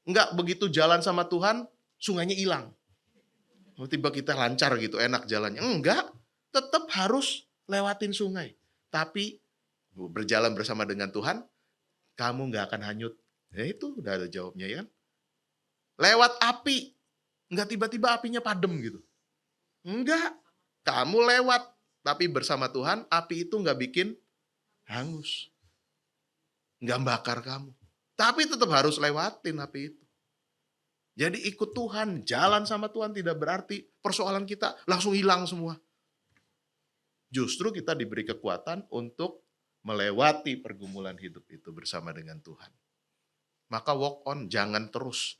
S7: Enggak begitu jalan sama Tuhan, sungainya hilang. Tiba kita lancar gitu, enak jalannya. Enggak, tetap harus lewatin sungai. Tapi berjalan bersama dengan Tuhan, kamu enggak akan hanyut. Ya itu udah ada jawabnya ya kan. Lewat api, enggak tiba-tiba apinya padam gitu. Enggak, kamu lewat. Tapi bersama Tuhan, api itu enggak bikin hangus. Enggak bakar kamu. Tapi tetap harus lewatin api itu. Jadi ikut Tuhan, jalan sama Tuhan tidak berarti persoalan kita langsung hilang semua. Justru kita diberi kekuatan untuk melewati pergumulan hidup itu bersama dengan Tuhan. Maka walk on, jangan terus.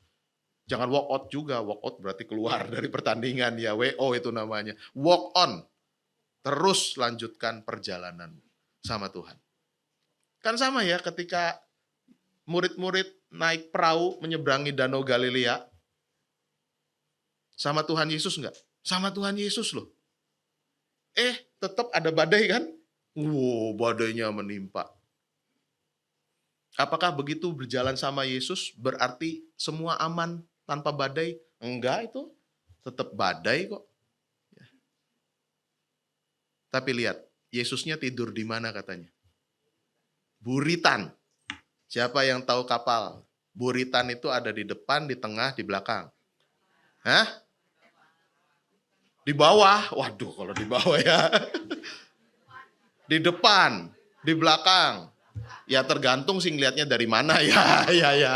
S7: Jangan walk out juga, walk out berarti keluar dari pertandingan ya, WO itu namanya. Walk on, terus lanjutkan perjalanan sama Tuhan. Kan sama ya ketika murid-murid naik perahu menyeberangi Danau Galilea. Sama Tuhan Yesus enggak? Sama Tuhan Yesus loh. Tetap ada badai kan? Wow, badainya menimpa. Apakah begitu berjalan sama Yesus berarti semua aman tanpa badai? Enggak itu. Tetap badai kok. Tapi lihat, Yesusnya tidur di mana katanya? Buritan. Siapa yang tahu kapal? Buritan itu ada di depan, di tengah, di belakang. Hah? Di bawah. Waduh, kalau di bawah ya. Di depan, di belakang. Ya tergantung sih ngelihatnya dari mana ya. Ya.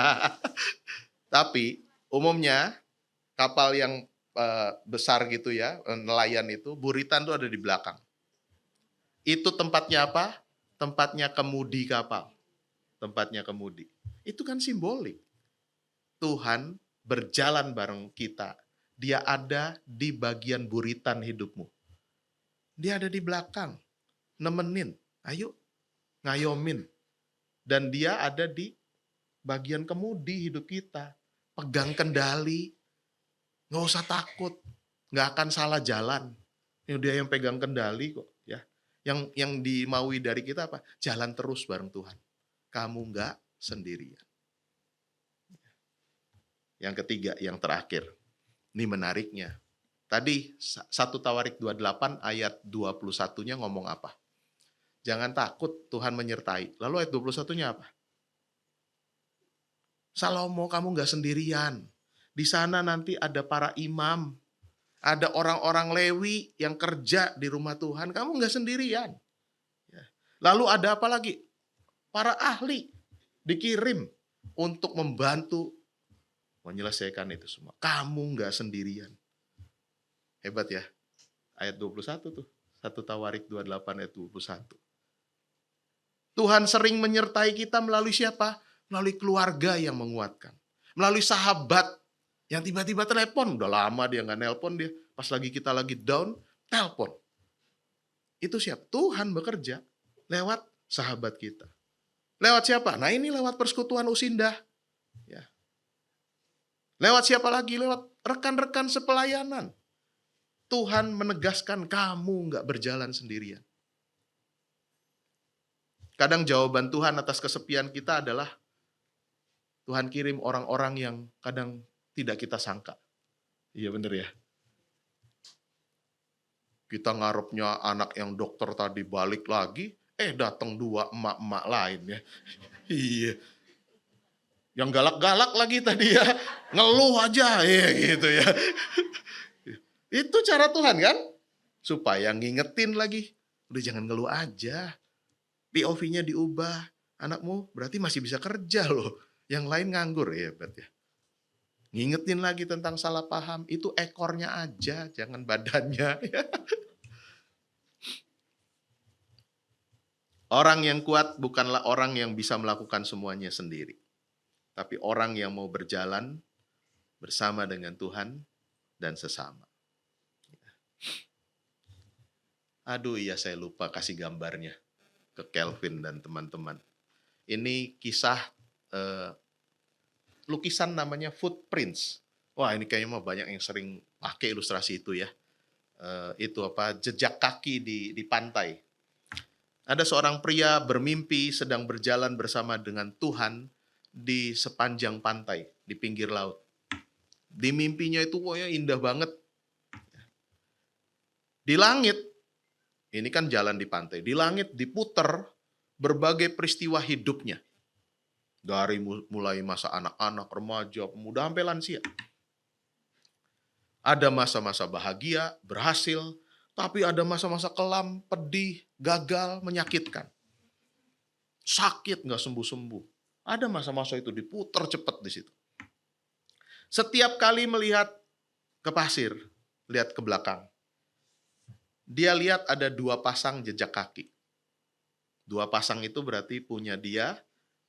S7: Tapi umumnya kapal yang besar gitu ya, nelayan itu, buritan itu ada di belakang. Itu tempatnya apa? Tempatnya kemudi kapal. Tempatnya kemudi. Itu kan simbolik. Tuhan berjalan bareng kita. Dia ada di bagian buritan hidupmu. Dia ada di belakang. Nemenin. Ayo, ngayomin. Dan dia ada di bagian kemudi hidup kita. Pegang kendali. Nggak usah takut. Nggak akan salah jalan. Ini dia yang pegang kendali kok. Ya. Yang dimaui dari kita apa? Jalan terus bareng Tuhan. Kamu nggak sendirian. Yang ketiga, yang terakhir. Ini menariknya. Tadi 1 Tawarik 28 ayat 21-nya ngomong apa? Jangan takut, Tuhan menyertai. Lalu ayat 21-nya apa? Salomo, kamu nggak sendirian. Di sana nanti ada para imam. Ada orang-orang Lewi yang kerja di rumah Tuhan. Kamu nggak sendirian. Lalu ada apa lagi? Para ahli dikirim untuk membantu menyelesaikan itu semua. Kamu nggak sendirian. Hebat ya. Ayat 21 tuh. 1 Tawarik 28 ayat 21. Tuhan sering menyertai kita melalui siapa? Melalui keluarga yang menguatkan. Melalui sahabat yang tiba-tiba telepon. Udah lama dia nggak nelpon dia. Pas lagi kita lagi down, telepon. Itu siapa? Tuhan bekerja lewat sahabat kita. Lewat siapa? Nah ini lewat persekutuan Usindah. Ya. Lewat siapa lagi? Lewat rekan-rekan sepelayanan. Tuhan menegaskan kamu nggak berjalan sendirian. Kadang jawaban Tuhan atas kesepian kita adalah Tuhan kirim orang-orang yang kadang tidak kita sangka. Iya bener ya. Kita ngarepnya anak yang dokter tadi balik lagi, datang 2 emak-emak lain ya. Iya. Yang galak-galak lagi tadi ya, ngeluh aja ya gitu ya. Itu cara Tuhan kan? Supaya ngingetin lagi. Udah jangan ngeluh aja. POV-nya diubah. Anakmu berarti masih bisa kerja loh. Yang lain nganggur ya berarti. Ngingetin lagi tentang salah paham. Itu ekornya aja, jangan badannya. Orang yang kuat bukanlah orang yang bisa melakukan semuanya sendiri. Tapi orang yang mau berjalan bersama dengan Tuhan dan sesama. Aduh iya saya lupa kasih gambarnya ke Kelvin dan teman-teman. Ini kisah lukisan namanya Footprints. Wah ini kayaknya mah banyak yang sering pakai ilustrasi itu ya. Itu apa? Jejak kaki di pantai. Ada seorang pria bermimpi sedang berjalan bersama dengan Tuhan di sepanjang pantai, di pinggir laut. Di mimpinya itu pokoknya indah banget. Di langit, ini kan jalan di pantai, di langit diputer berbagai peristiwa hidupnya. Dari mulai masa anak-anak, remaja, pemuda, sampai lansia. Ada masa-masa bahagia, berhasil, tapi ada masa-masa kelam, pedih, gagal, menyakitkan. Sakit nggak sembuh-sembuh. Ada masa-masa itu diputer cepat di situ. Setiap kali melihat ke pasir, lihat ke belakang. Dia lihat ada 2 pasang jejak kaki. 2 pasang itu berarti punya dia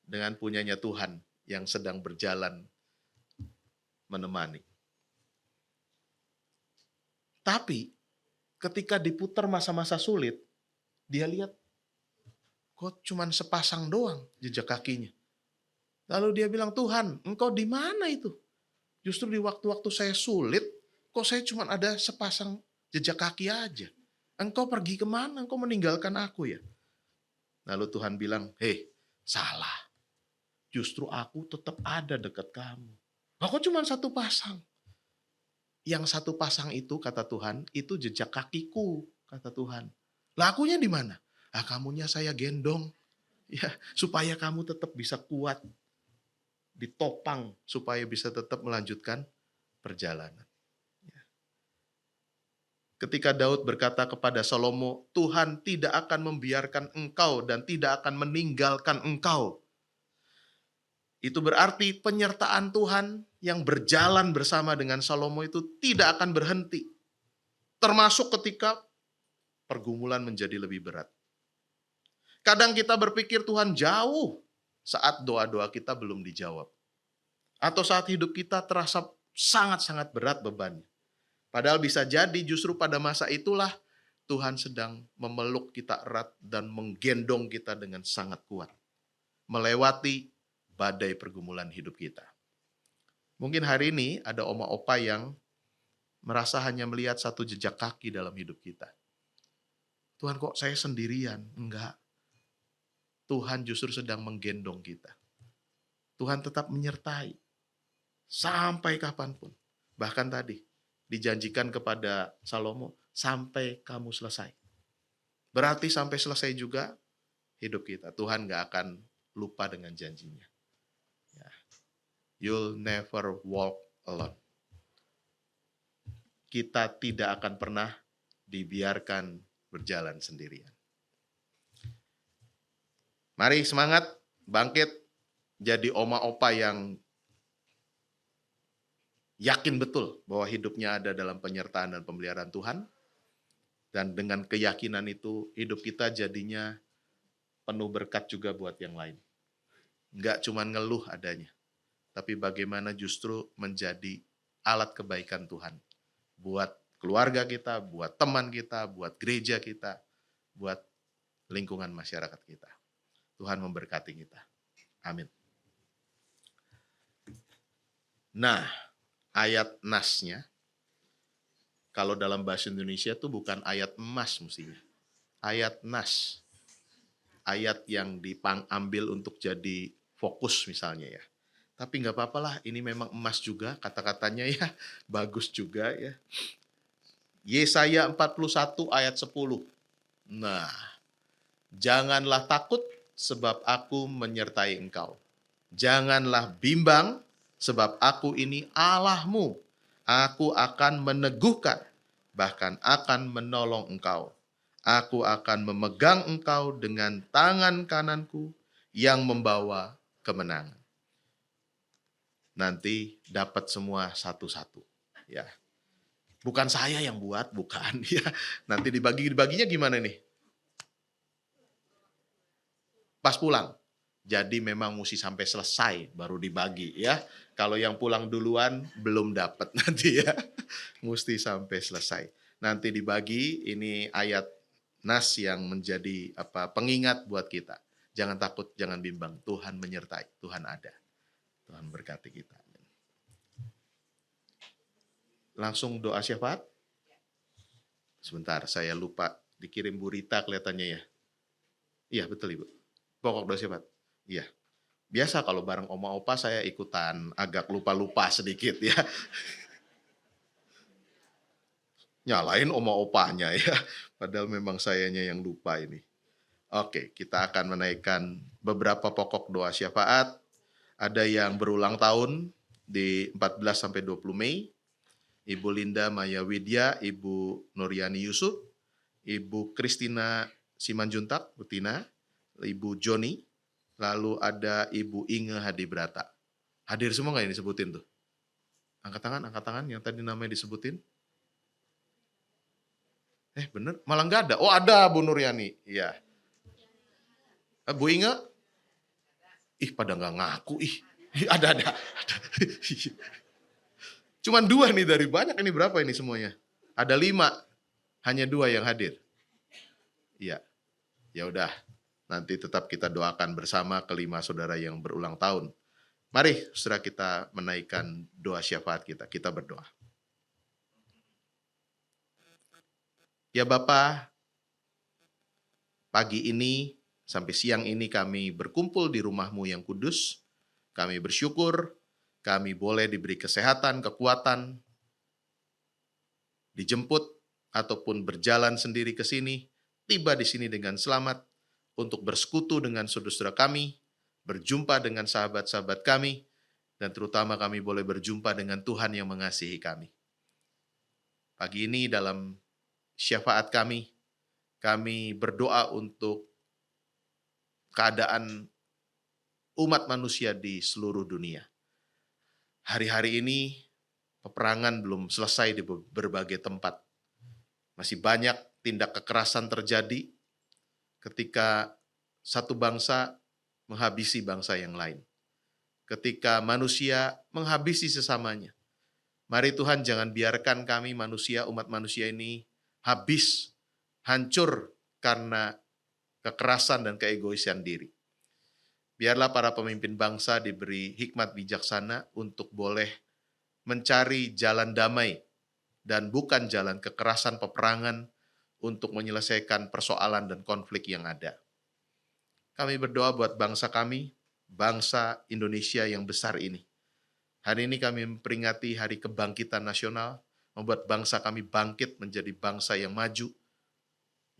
S7: dengan punyanya Tuhan yang sedang berjalan menemani. Tapi ketika diputar masa-masa sulit, dia lihat kok cuman sepasang doang jejak kakinya. Lalu dia bilang, Tuhan, engkau di mana itu? Justru di waktu-waktu saya sulit, kok saya cuman ada sepasang jejak kaki aja. Engkau pergi kemana? Engkau meninggalkan aku ya? Lalu Tuhan bilang, hei, salah. Justru aku tetap ada dekat kamu. Kok cuma 1 pasang? Yang 1 pasang itu, kata Tuhan, itu jejak kakiku, kata Tuhan. Lakunya di mana? Kamunya saya gendong. Ya, supaya kamu tetap bisa kuat. Ditopang supaya bisa tetap melanjutkan perjalanan. Ya. Ketika Daud berkata kepada Salomo, Tuhan tidak akan membiarkan engkau dan tidak akan meninggalkan engkau. Itu berarti penyertaan Tuhan yang berjalan bersama dengan Salomo itu tidak akan berhenti. Termasuk ketika pergumulan menjadi lebih berat. Kadang kita berpikir Tuhan jauh saat doa-doa kita belum dijawab. Atau saat hidup kita terasa sangat-sangat berat bebannya. Padahal bisa jadi justru pada masa itulah Tuhan sedang memeluk kita erat dan menggendong kita dengan sangat kuat. Melewati badai pergumulan hidup kita. Mungkin hari ini ada oma opa yang merasa hanya melihat satu jejak kaki dalam hidup kita. Tuhan, kok saya sendirian? Enggak. Tuhan justru sedang menggendong kita. Tuhan tetap menyertai. Sampai kapanpun. Bahkan tadi dijanjikan kepada Salomo, sampai kamu selesai. Berarti sampai selesai juga hidup kita. Tuhan gak akan lupa dengan janjinya. Ya. You'll never walk alone. Kita tidak akan pernah dibiarkan berjalan sendirian. Mari semangat, bangkit, jadi oma opa yang yakin betul bahwa hidupnya ada dalam penyertaan dan pemeliharaan Tuhan. Dan dengan keyakinan itu, hidup kita jadinya penuh berkat juga buat yang lain. Enggak cuma ngeluh adanya, tapi bagaimana justru menjadi alat kebaikan Tuhan. Buat keluarga kita, buat teman kita, buat gereja kita, buat lingkungan masyarakat kita. Tuhan memberkati kita. Amin. Nah, ayat nasnya, kalau dalam bahasa Indonesia itu bukan ayat emas mestinya. Ayat nas. Ayat yang diambil untuk jadi fokus misalnya ya. Tapi nggak apa-apa lah, ini memang emas juga, kata-katanya ya, bagus juga ya. Yesaya 41 ayat 10. Nah, janganlah takut sebab aku menyertai engkau. Janganlah bimbang sebab aku ini Allahmu. Aku akan meneguhkan, bahkan akan menolong engkau. Aku akan memegang engkau dengan tangan kananku yang membawa kemenangan. Nanti dapat semua satu-satu. Ya, bukan saya yang buat, bukan. Ya, nanti dibaginya gimana nih? Pas pulang. Jadi memang mesti sampai selesai baru dibagi ya. Kalau yang pulang duluan belum dapat nanti ya. Mesti sampai selesai. Nanti dibagi, ini ayat nas yang menjadi pengingat buat kita. Jangan takut, jangan bimbang. Tuhan menyertai, Tuhan ada. Tuhan berkati kita. Langsung doa syafaat. Sebentar, saya lupa dikirim Bu Rita kelihatannya ya. Iya, betul Ibu. Pokok doa syafaat. Iya. Biasa kalau bareng oma opa saya ikutan agak lupa-lupa sedikit ya. Nyalain oma opanya ya. Padahal memang sayanya yang lupa ini. Oke, kita akan menaikkan beberapa pokok doa syafaat. Ada yang berulang tahun di 14 sampai 20 Mei. Ibu Linda Maya Widya, Ibu Nuriani Yusuf, Ibu Kristina Simanjuntak, Butina, Ibu Joni, lalu ada Ibu Inge Hadibrata. Hadir semua nggak yang disebutin tuh? Angkat tangan yang tadi namanya disebutin. Bener? Malah nggak ada. Oh ada Bu Nuriani. Iya. Bu Inge? Pada nggak ngaku. Ada. Cuman 2 nih dari banyak, ini berapa ini semuanya? Ada 5, hanya 2 yang hadir. Iya, ya udah. Nanti tetap kita doakan bersama kelima saudara yang berulang tahun. Mari, saudara kita menaikkan doa syafaat kita. Kita berdoa. Ya Bapa, pagi ini sampai siang ini kami berkumpul di rumah-Mu yang kudus. Kami bersyukur. Kami boleh diberi kesehatan, kekuatan, dijemput ataupun berjalan sendiri ke sini, tiba di sini dengan selamat untuk bersekutu dengan saudara-saudara kami, berjumpa dengan sahabat-sahabat kami, dan terutama kami boleh berjumpa dengan Tuhan yang mengasihi kami. Pagi ini dalam syafaat kami berdoa untuk keadaan umat manusia di seluruh dunia. Hari-hari ini peperangan belum selesai di berbagai tempat. Masih banyak tindak kekerasan terjadi ketika satu bangsa menghabisi bangsa yang lain. Ketika manusia menghabisi sesamanya. Mari Tuhan jangan biarkan kami manusia, umat manusia ini habis, hancur karena kekerasan dan keegoisan diri. Biarlah para pemimpin bangsa diberi hikmat bijaksana untuk boleh mencari jalan damai dan bukan jalan kekerasan peperangan untuk menyelesaikan persoalan dan konflik yang ada. Kami berdoa buat bangsa kami, bangsa Indonesia yang besar ini. Hari ini kami memperingati Hari Kebangkitan Nasional, membuat bangsa kami bangkit menjadi bangsa yang maju,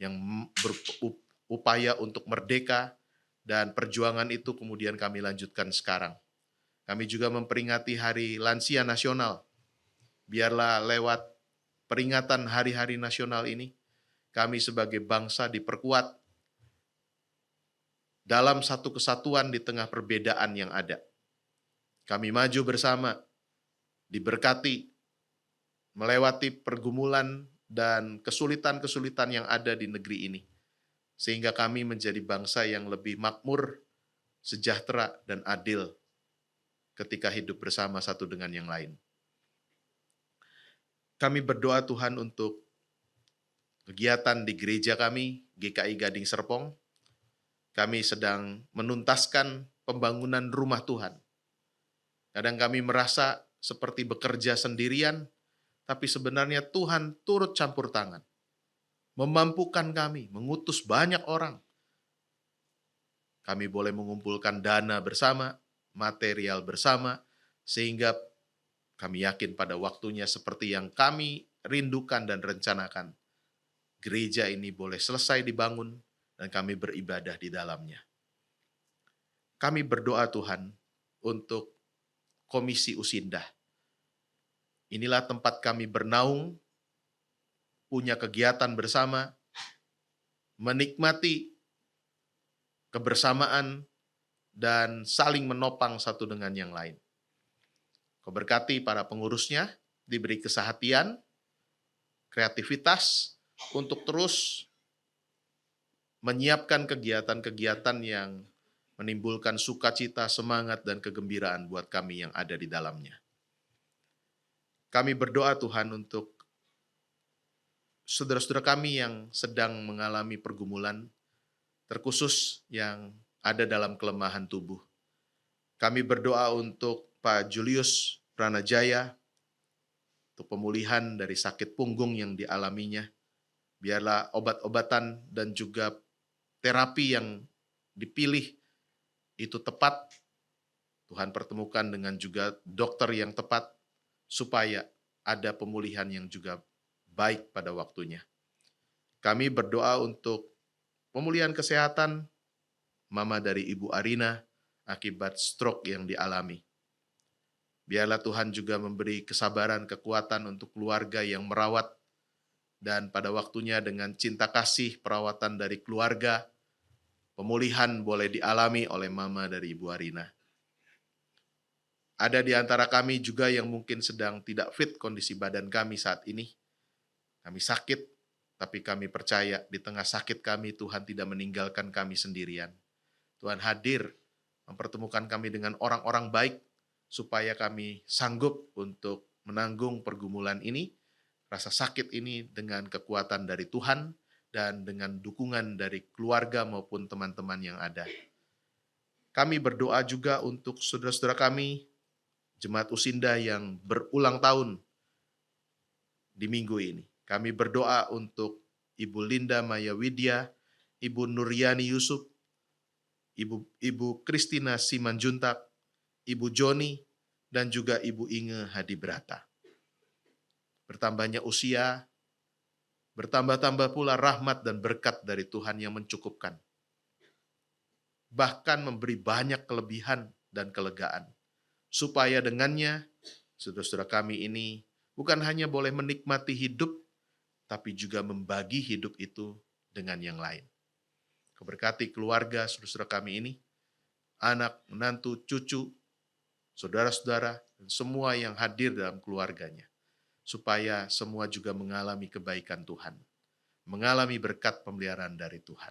S7: yang berupaya untuk merdeka, dan perjuangan itu kemudian kami lanjutkan sekarang. Kami juga memperingati Hari Lansia Nasional. Biarlah lewat peringatan hari-hari nasional ini, kami sebagai bangsa diperkuat dalam satu kesatuan di tengah perbedaan yang ada. Kami maju bersama, diberkati, melewati pergumulan dan kesulitan-kesulitan yang ada di negeri ini, sehingga kami menjadi bangsa yang lebih makmur, sejahtera, dan adil ketika hidup bersama satu dengan yang lain. Kami berdoa Tuhan untuk kegiatan di gereja kami, GKI Gading Serpong. Kami sedang menuntaskan pembangunan rumah Tuhan. Kadang kami merasa seperti bekerja sendirian, tapi sebenarnya Tuhan turut campur tangan, memampukan kami, mengutus banyak orang. Kami boleh mengumpulkan dana bersama, material bersama, sehingga kami yakin pada waktunya seperti yang kami rindukan dan rencanakan, gereja ini boleh selesai dibangun dan kami beribadah di dalamnya. Kami berdoa Tuhan untuk Komisi Usindah. Inilah tempat kami bernaung, punya kegiatan bersama, menikmati kebersamaan, dan saling menopang satu dengan yang lain. Kau berkati para pengurusnya, diberi kesehatian, kreativitas, untuk terus menyiapkan kegiatan-kegiatan yang menimbulkan sukacita, semangat, dan kegembiraan buat kami yang ada di dalamnya. Kami berdoa Tuhan untuk saudara-saudara kami yang sedang mengalami pergumulan, terkhusus yang ada dalam kelemahan tubuh. Kami berdoa untuk Pak Julius Pranajaya, untuk pemulihan dari sakit punggung yang dialaminya. Biarlah obat-obatan dan juga terapi yang dipilih itu tepat. Tuhan pertemukan dengan juga dokter yang tepat, supaya ada pemulihan yang juga baik pada waktunya. Kami berdoa untuk pemulihan kesehatan mama dari Ibu Arina akibat stroke yang dialami. Biarlah Tuhan juga memberi kesabaran, kekuatan untuk keluarga yang merawat, dan pada waktunya dengan cinta kasih perawatan dari keluarga, pemulihan boleh dialami oleh mama dari Ibu Arina. Ada di antara kami juga yang mungkin sedang tidak fit kondisi badan kami saat ini. Kami sakit, tapi kami percaya di tengah sakit kami Tuhan tidak meninggalkan kami sendirian. Tuhan hadir mempertemukan kami dengan orang-orang baik supaya kami sanggup untuk menanggung pergumulan ini, rasa sakit ini dengan kekuatan dari Tuhan dan dengan dukungan dari keluarga maupun teman-teman yang ada. Kami berdoa juga untuk saudara-saudara kami, Jemaat Usindah yang berulang tahun di minggu ini. Kami berdoa untuk Ibu Linda Maya Widya, Ibu Nuryani Yusuf, Ibu Kristina Simanjuntak, Ibu Joni, dan juga Ibu Inge Hadibrata. Bertambahnya usia, Bertambah-tambah pula rahmat dan berkat dari Tuhan yang mencukupkan. Bahkan memberi banyak kelebihan dan kelegaan. Supaya dengannya, saudara-saudara kami ini bukan hanya boleh menikmati hidup, tapi juga membagi hidup itu dengan yang lain. Keberkati keluarga saudara-saudara kami ini, anak, menantu, cucu, saudara-saudara, dan semua yang hadir dalam keluarganya. Supaya semua juga mengalami kebaikan Tuhan, mengalami berkat pemeliharaan dari Tuhan.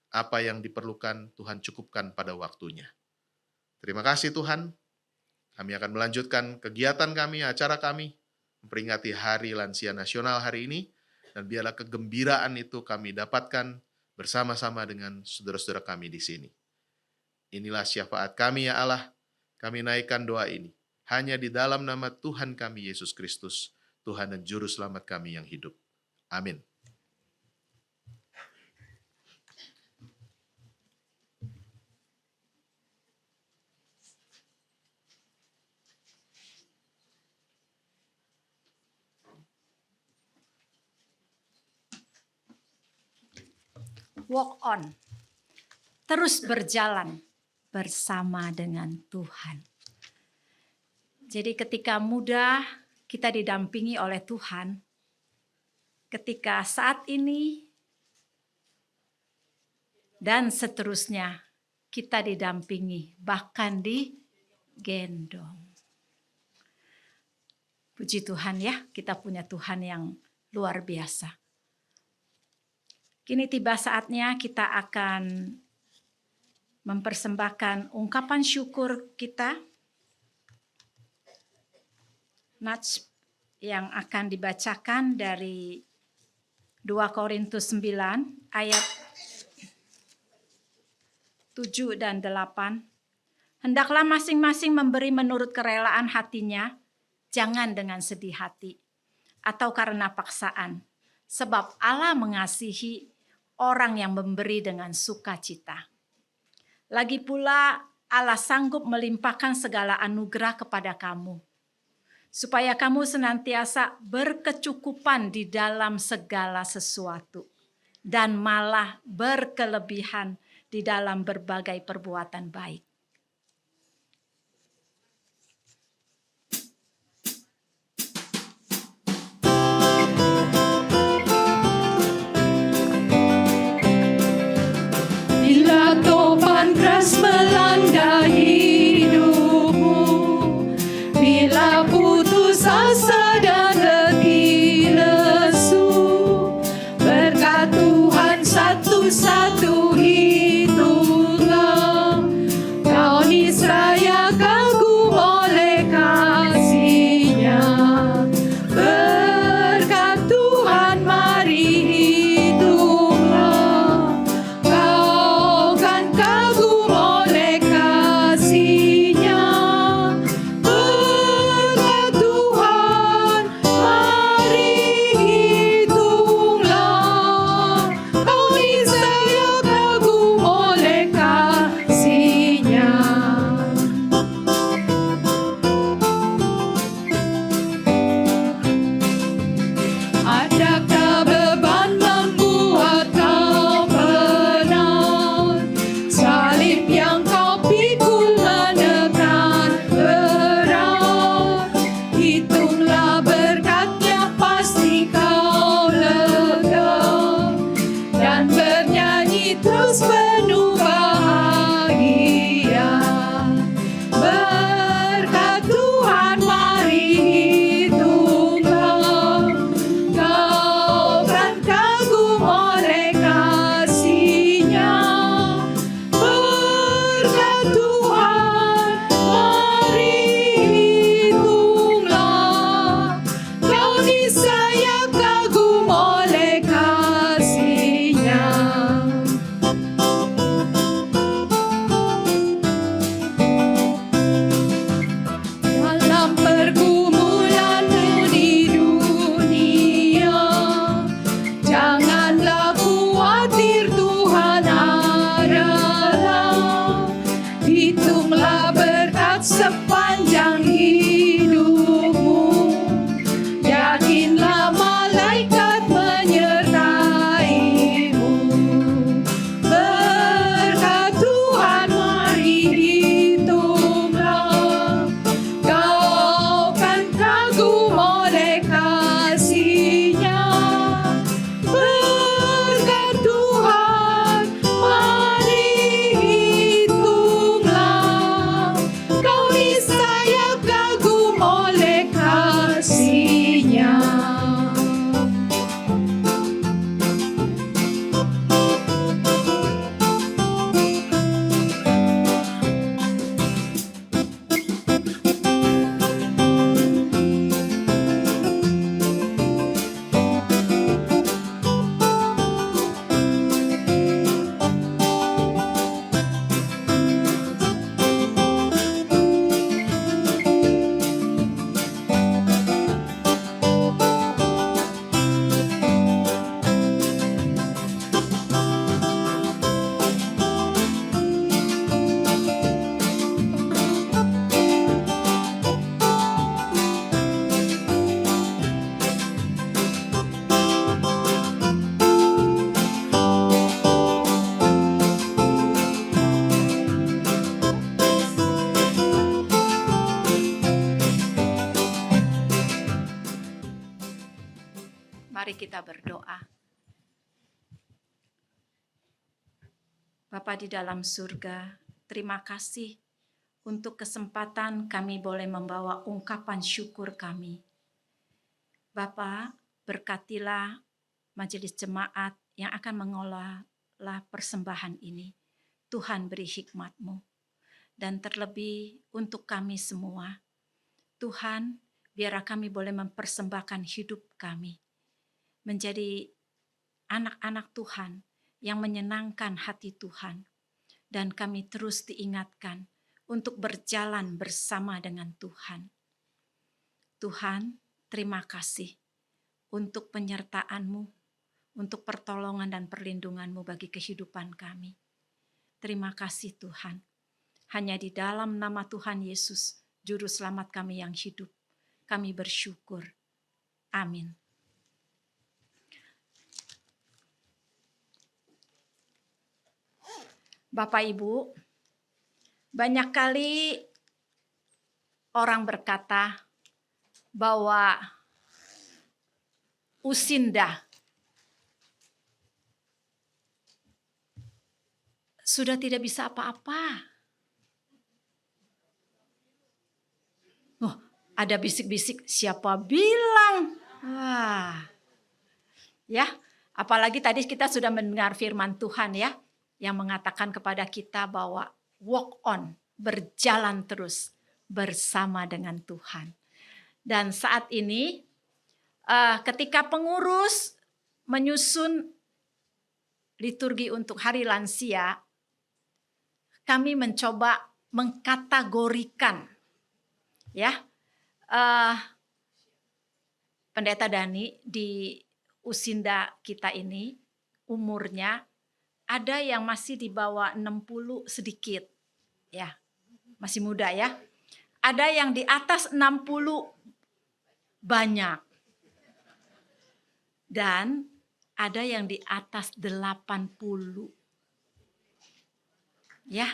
S7: Apa yang diperlukan Tuhan cukupkan pada waktunya. Terima kasih Tuhan. Kami akan melanjutkan kegiatan kami, acara kami, memperingati Hari Lansia Nasional hari ini, dan biarlah kegembiraan itu kami dapatkan bersama-sama dengan saudara-saudara kami di sini. Inilah syafaat kami ya Allah, kami naikkan doa ini. Hanya di dalam nama Tuhan kami Yesus Kristus, Tuhan dan Juru Selamat kami yang hidup. Amin.
S1: Walk on. Terus berjalan bersama dengan Tuhan. Jadi ketika muda kita didampingi oleh Tuhan, ketika saat ini dan seterusnya kita didampingi, bahkan digendong. Puji Tuhan ya, kita punya Tuhan yang luar biasa. Kini tiba saatnya kita akan mempersembahkan ungkapan syukur kita. Nats yang akan dibacakan dari 2 Korintus 9 ayat 7 dan 8. Hendaklah masing-masing memberi menurut kerelaan hatinya, jangan dengan sedih hati atau karena paksaan, sebab Allah mengasihi orang yang memberi dengan sukacita. Lagi pula Allah sanggup melimpahkan segala anugerah kepada kamu, supaya kamu senantiasa berkecukupan di dalam segala sesuatu, dan malah berkelebihan di dalam berbagai perbuatan baik.
S2: Bila topan keras melanda hidupmu, bila putus asa dan letih lesu, berkat Tuhan satu-satu hitunglah
S1: Mari kita berdoa. Bapa di dalam surga, terima kasih untuk kesempatan kami boleh membawa ungkapan syukur kami. Bapa, berkatilah majelis jemaat yang akan mengolah persembahan ini. Tuhan beri hikmat-Mu. Dan terlebih untuk kami semua, Tuhan, biarlah kami boleh mempersembahkan hidup kami menjadi anak-anak Tuhan yang menyenangkan hati Tuhan. Dan kami terus diingatkan untuk berjalan bersama dengan Tuhan. Tuhan, terima kasih untuk penyertaan-Mu, untuk pertolongan dan perlindungan-Mu bagi kehidupan kami. Terima kasih Tuhan. Hanya di dalam nama Tuhan Yesus, Juru Selamat kami yang hidup, kami bersyukur. Amin. Bapak Ibu, banyak kali orang berkata bahwa Usinda sudah tidak bisa apa-apa. Oh, ada bisik-bisik, siapa bilang? Ya, apalagi tadi kita sudah mendengar firman Tuhan ya, yang mengatakan kepada kita bahwa walk on, berjalan terus bersama dengan Tuhan. Dan saat ini ketika pengurus menyusun liturgi untuk hari lansia, kami mencoba mengkategorikan ya, Pendeta Dani di Usinda kita ini umurnya ada yang masih di bawah 60 sedikit ya, masih muda ya. Ada yang di atas 60 banyak. Dan ada yang di atas 80. Ya.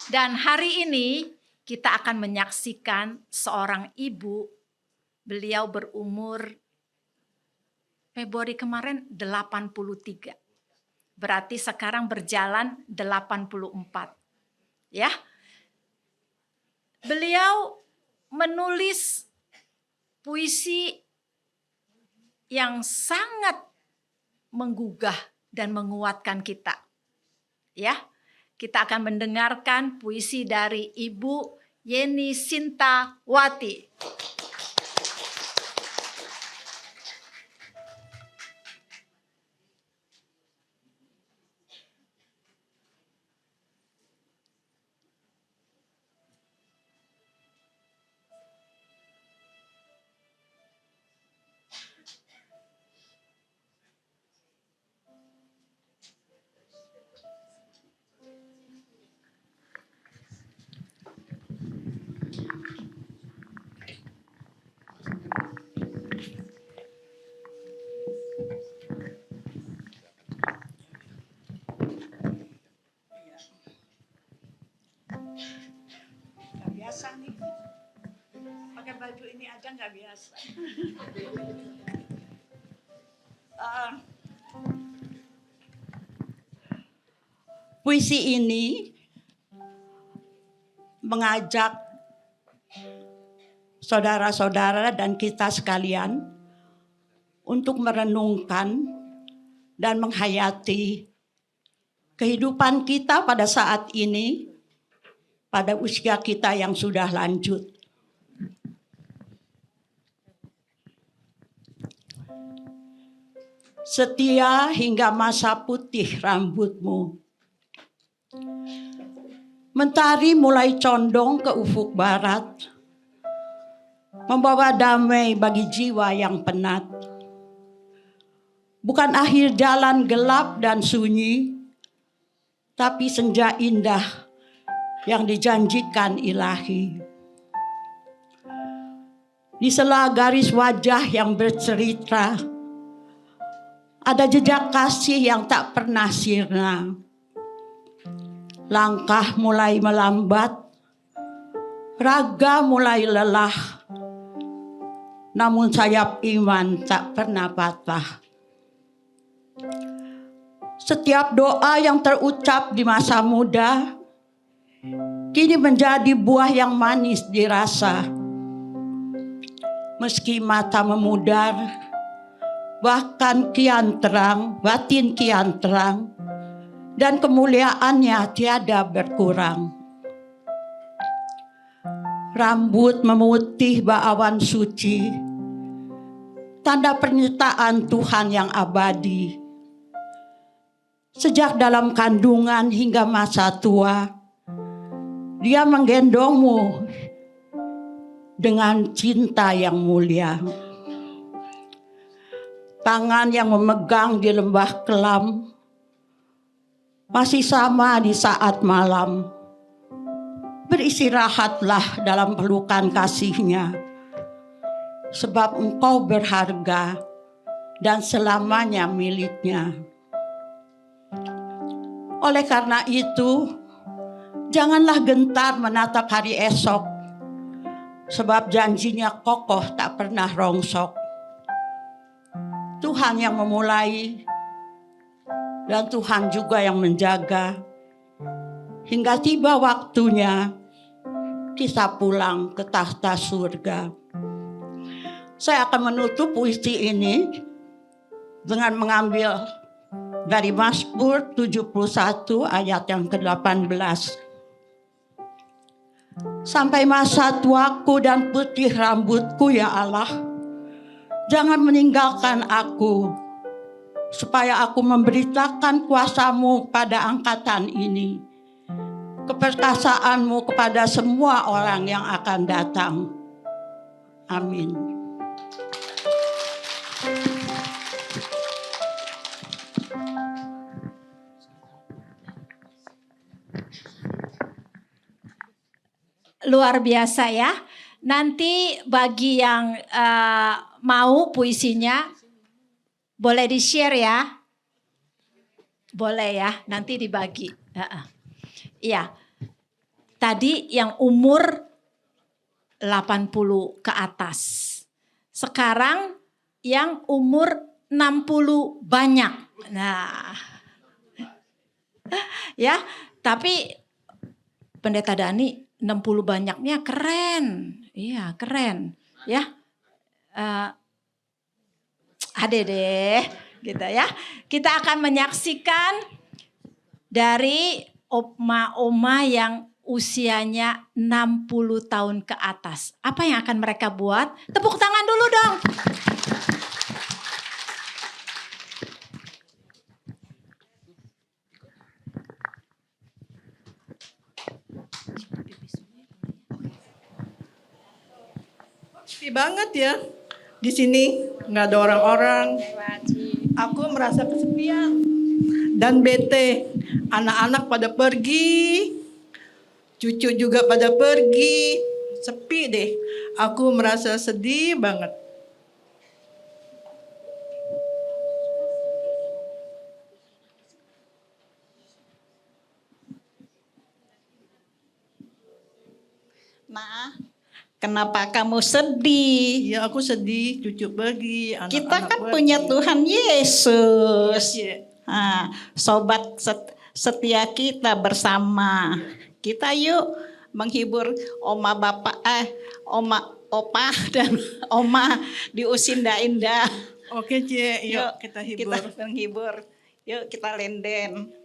S1: Dan hari ini kita akan menyaksikan seorang ibu, beliau berumur Februari kemarin 83. Berarti sekarang berjalan 84. Ya. Beliau menulis puisi yang sangat menggugah dan menguatkan kita. Ya. Kita akan mendengarkan puisi dari Ibu Yeni Sintawati.
S8: Biasa nih, pakai baju ini aja nggak biasa. Puisi ini mengajak saudara-saudara dan kita sekalian untuk merenungkan dan menghayati kehidupan kita pada saat ini, pada usia kita yang sudah lanjut. Setia hingga masa putih rambutmu. Mentari mulai condong ke ufuk barat, membawa damai bagi jiwa yang penat. Bukan akhir jalan gelap dan sunyi, tapi senja indah yang dijanjikan ilahi. Di sela garis wajah yang bercerita, ada jejak kasih yang tak pernah sirna. Langkah mulai melambat, raga mulai lelah, namun sayap iman tak pernah patah. Setiap doa yang terucap di masa muda kini menjadi buah yang manis dirasa. Meski mata memudar, bahkan kian terang, batin kian terang, dan kemuliaannya tiada berkurang. Rambut memutih baawan suci, tanda pernyataan Tuhan yang abadi. Sejak dalam kandungan hingga masa tua, Dia menggendongmu dengan cinta yang mulia. Tangan yang memegang di lembah kelam masih sama di saat malam. Beristirahatlah dalam pelukan kasih-Nya, sebab engkau berharga dan selamanya milik-Nya. Oleh karena itu, janganlah gentar menatap hari esok, sebab janji-Nya kokoh tak pernah rongsok. Tuhan yang memulai dan Tuhan juga yang menjaga hingga tiba waktunya kita pulang ke tahta surga. Saya akan menutup puisi ini dengan mengambil dari Mazmur 71 ayat yang ke-18. Sampai masa tuaku dan putih rambutku ya Allah, jangan meninggalkan aku, supaya aku memberitakan kuasa-Mu pada angkatan ini, keperkasaanmu kepada semua orang yang akan datang. Amin.
S1: Luar biasa ya. Nanti bagi yang mau puisinya, boleh di-share ya. Boleh ya, nanti dibagi. Iya. Tadi yang umur 80 ke atas. Sekarang yang umur 60 banyak. Nah. Ya, tapi Pendeta Dani 60 banyaknya keren. Iya, keren. Ya. Ada deh, gitu ya. Kita akan menyaksikan dari oma-oma yang usianya 60 tahun ke atas. Apa yang akan mereka buat? Tepuk tangan dulu dong.
S2: Sepi banget ya. Di sini nggak ada orang-orang. Aku merasa kesepian dan bete. Anak-anak pada pergi, cucu juga pada pergi. Sepi deh. Aku merasa sedih banget.
S9: Nah, kenapa kamu sedih?
S2: Ya aku sedih, cucu pergi, anak-anak
S9: Kita kan
S2: pergi.
S9: punya Tuhan Yesus.
S2: Iya.
S9: Nah, sobat setia kita bersama. Kita yuk menghibur oma bapak, oma opa dan oma di Usinda Indah.
S2: Oke, Cie, yuk kita hibur.
S9: Kita menghibur. Yuk kita lenden.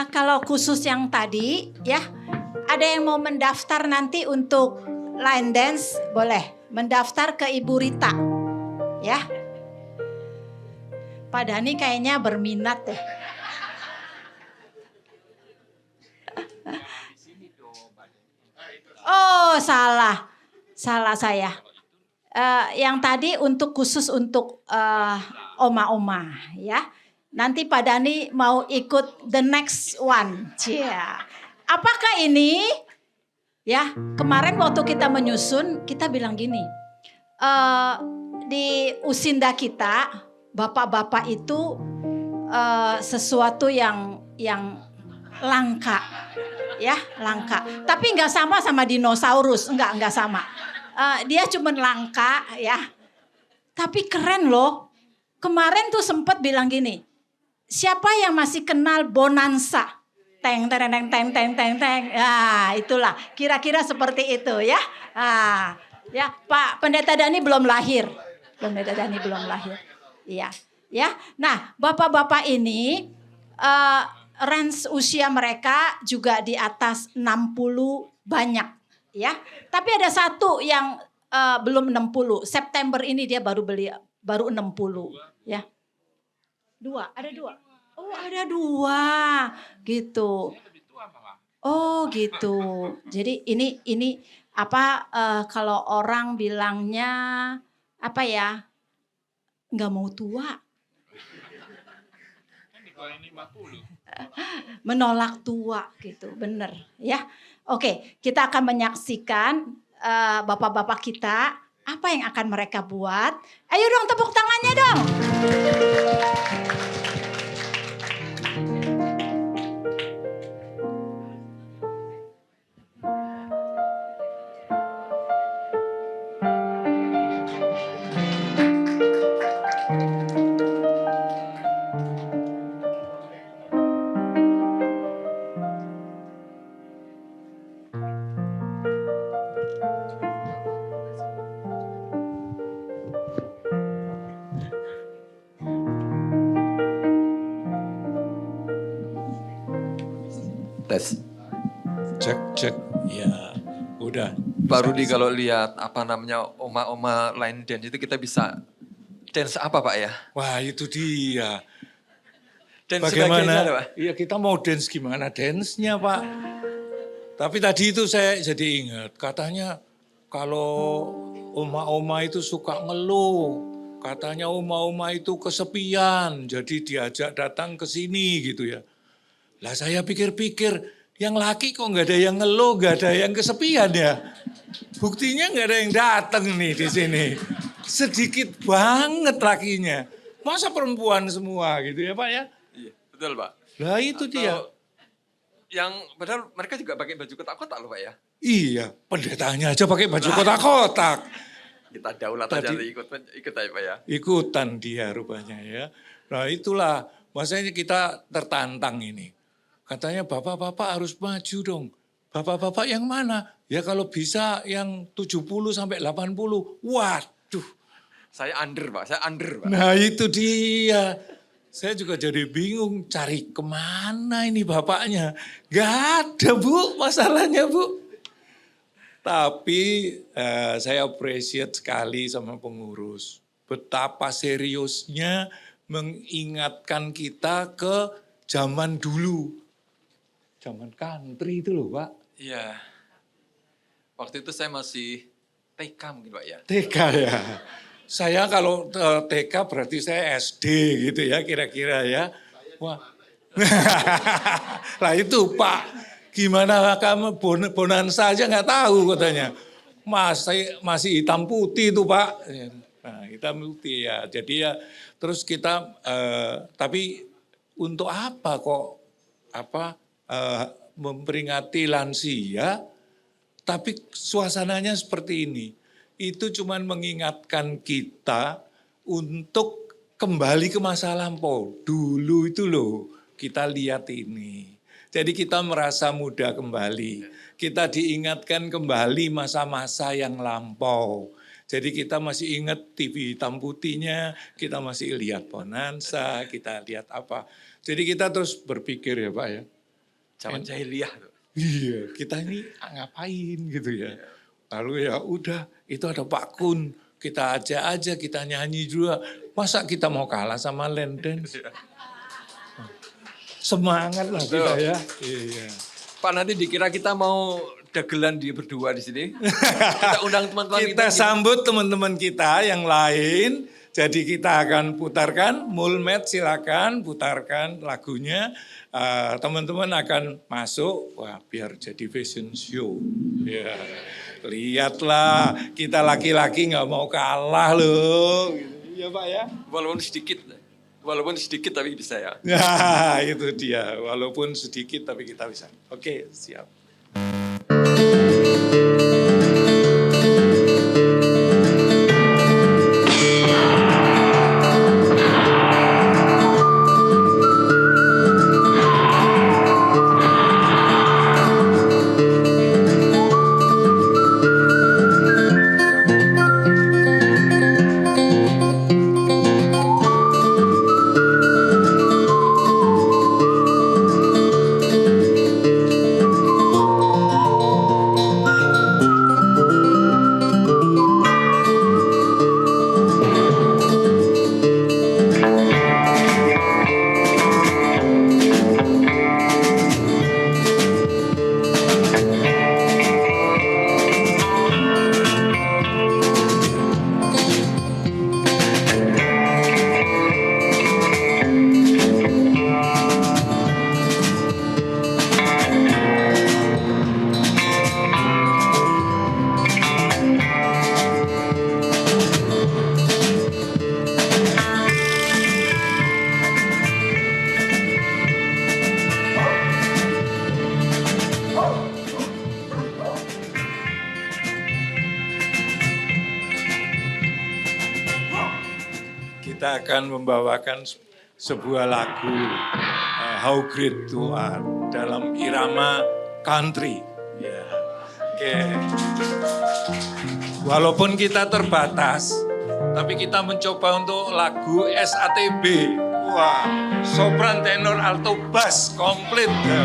S1: kalau khusus yang tadi ya, ada yang mau mendaftar nanti untuk line dance, boleh mendaftar ke Ibu Rita ya. Pak Dhani kayaknya berminat deh. Oh, salah saya. Yang tadi khusus untuk oma-oma ya. Nanti Pak Dhani mau ikut the next one. Cia. Apakah ini? Ya, kemarin waktu kita menyusun, kita bilang gini. Di usinda kita, bapak-bapak itu sesuatu yang langka. Ya, langka. Tapi nggak sama dinosaurus, nggak sama. Dia cuma langka ya. Tapi keren loh. Kemarin tuh sempat bilang gini. Siapa yang masih kenal bonanza? Teng teng teng teng teng teng teng. Ya, itulah kira-kira seperti itu ya. Ya, Pak Pendeta Dhani belum lahir. Iya, ya. Nah, bapak-bapak ini range usia mereka juga di atas 60 banyak ya. Tapi ada satu yang belum 60. September ini dia baru 60 ya. Ada dua. Oh, ada dua gitu. Oh, gitu. Jadi ini apa kalau orang bilangnya apa ya? Nggak mau tua. Menolak tua gitu, bener ya. Oke, kita akan menyaksikan bapak-bapak kita apa yang akan mereka buat. Ayo dong tepuk tangannya dong.
S10: Tes.
S11: Cek. Ya, udah.
S10: Pak Rudi kalau lihat oma-oma line dance itu kita bisa dance apa Pak ya?
S11: Wah itu dia.
S10: Dance
S11: Bagaimana?
S10: sebagainya, Pak?
S11: Iya kita mau dance gimana dance-nya Pak. Tapi tadi itu saya jadi ingat. Katanya kalau oma-oma itu suka ngeluh. Katanya oma-oma itu kesepian. Jadi diajak datang ke sini gitu ya. Lah saya pikir-pikir, yang laki kok nggak ada yang ngeluh, nggak ada yang kesepian ya. Buktinya nggak ada yang datang nih di sini. Sedikit banget lakinya. Masa perempuan semua gitu ya Pak ya?
S10: Iya, betul Pak.
S11: Lah itu dia.
S10: Yang padahal mereka juga pakai baju kotak-kotak loh Pak ya.
S11: Iya, pendetanya aja pakai baju kotak-kotak.
S10: Kita daulat aja ikut aja Pak ya.
S11: Ikutan dia rupanya ya. Nah itulah, makanya kita tertantang ini. Katanya bapak-bapak harus maju dong. Bapak-bapak yang mana? Ya kalau bisa yang 70 sampai 80. Waduh.
S10: Saya under Pak.
S11: Nah itu dia. Saya juga jadi bingung cari kemana ini bapaknya. Gak ada Bu masalahnya Bu. Tapi saya appreciate sekali sama pengurus. Betapa seriusnya mengingatkan kita ke zaman dulu. Zaman country itu loh Pak.
S10: Iya. Waktu itu saya masih TK mungkin Pak ya.
S11: TK ya. Saya kalau TK berarti saya SD gitu ya kira-kira ya. Wah. Lah itu Pak. Gimana kamu bonanza aja nggak tahu katanya. Masih hitam putih itu Pak. Nah hitam putih ya. Jadi ya terus kita tapi untuk apa kok memperingati lansia, tapi suasananya seperti ini. Itu cuman mengingatkan kita untuk kembali ke masa lampau. Dulu itu loh, kita lihat ini. Jadi kita merasa muda kembali. Kita diingatkan kembali masa-masa yang lampau. Jadi kita masih ingat TV hitam putihnya, kita masih lihat bonanza, kita lihat apa. Jadi kita terus berpikir ya Pak ya.
S10: Zaman jahiliyah.
S11: Iya, kita ini ngapain gitu ya. Lalu ya udah, itu ada Pak Kun, kita ajak aja, kita nyanyi juga. Masa kita mau kalah sama line dance? Semangat lah kita ya. Iya.
S10: Pak, nanti dikira kita mau dagelan di berdua di sini. Kita undang teman-teman
S11: Kita sambut teman-teman kita yang lain. Jadi kita akan putarkan, Mulmet silakan putarkan lagunya. Teman-teman akan masuk, wah biar jadi fashion show. Ya, lihatlah kita laki-laki nggak mau kalah loh. Ya Pak ya.
S10: Walaupun sedikit tapi bisa ya.
S11: Nah itu dia, walaupun sedikit tapi kita bisa. Oke, siap. Kita akan membawakan sebuah lagu How Great You Are dalam irama country. Ya. Oke. Walaupun kita terbatas, tapi kita mencoba untuk lagu SATB. Wah, sopran, tenor, alto, bass komplit. Ya.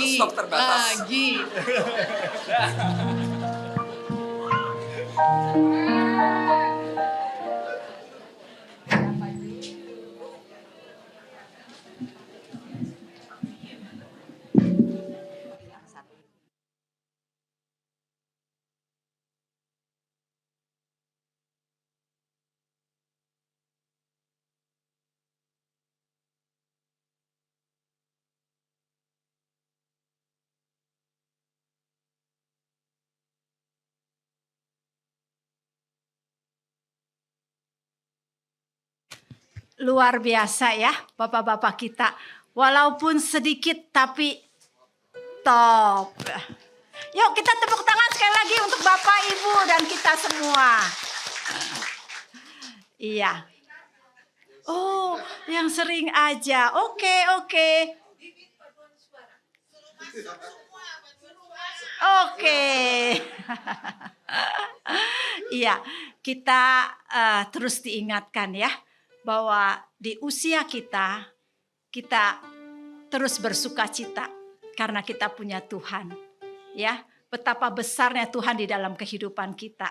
S10: stok terbatas.
S4: lagi.
S1: Luar biasa ya Bapak-bapak kita. Walaupun sedikit tapi top. Yuk kita tepuk tangan sekali lagi untuk Bapak, Ibu, dan kita semua. Iya. Oh, yang sering aja. Oke. Iya, kita terus diingatkan ya bahwa di usia kita terus bersuka cita karena kita punya Tuhan. Ya, betapa besarnya Tuhan di dalam kehidupan kita.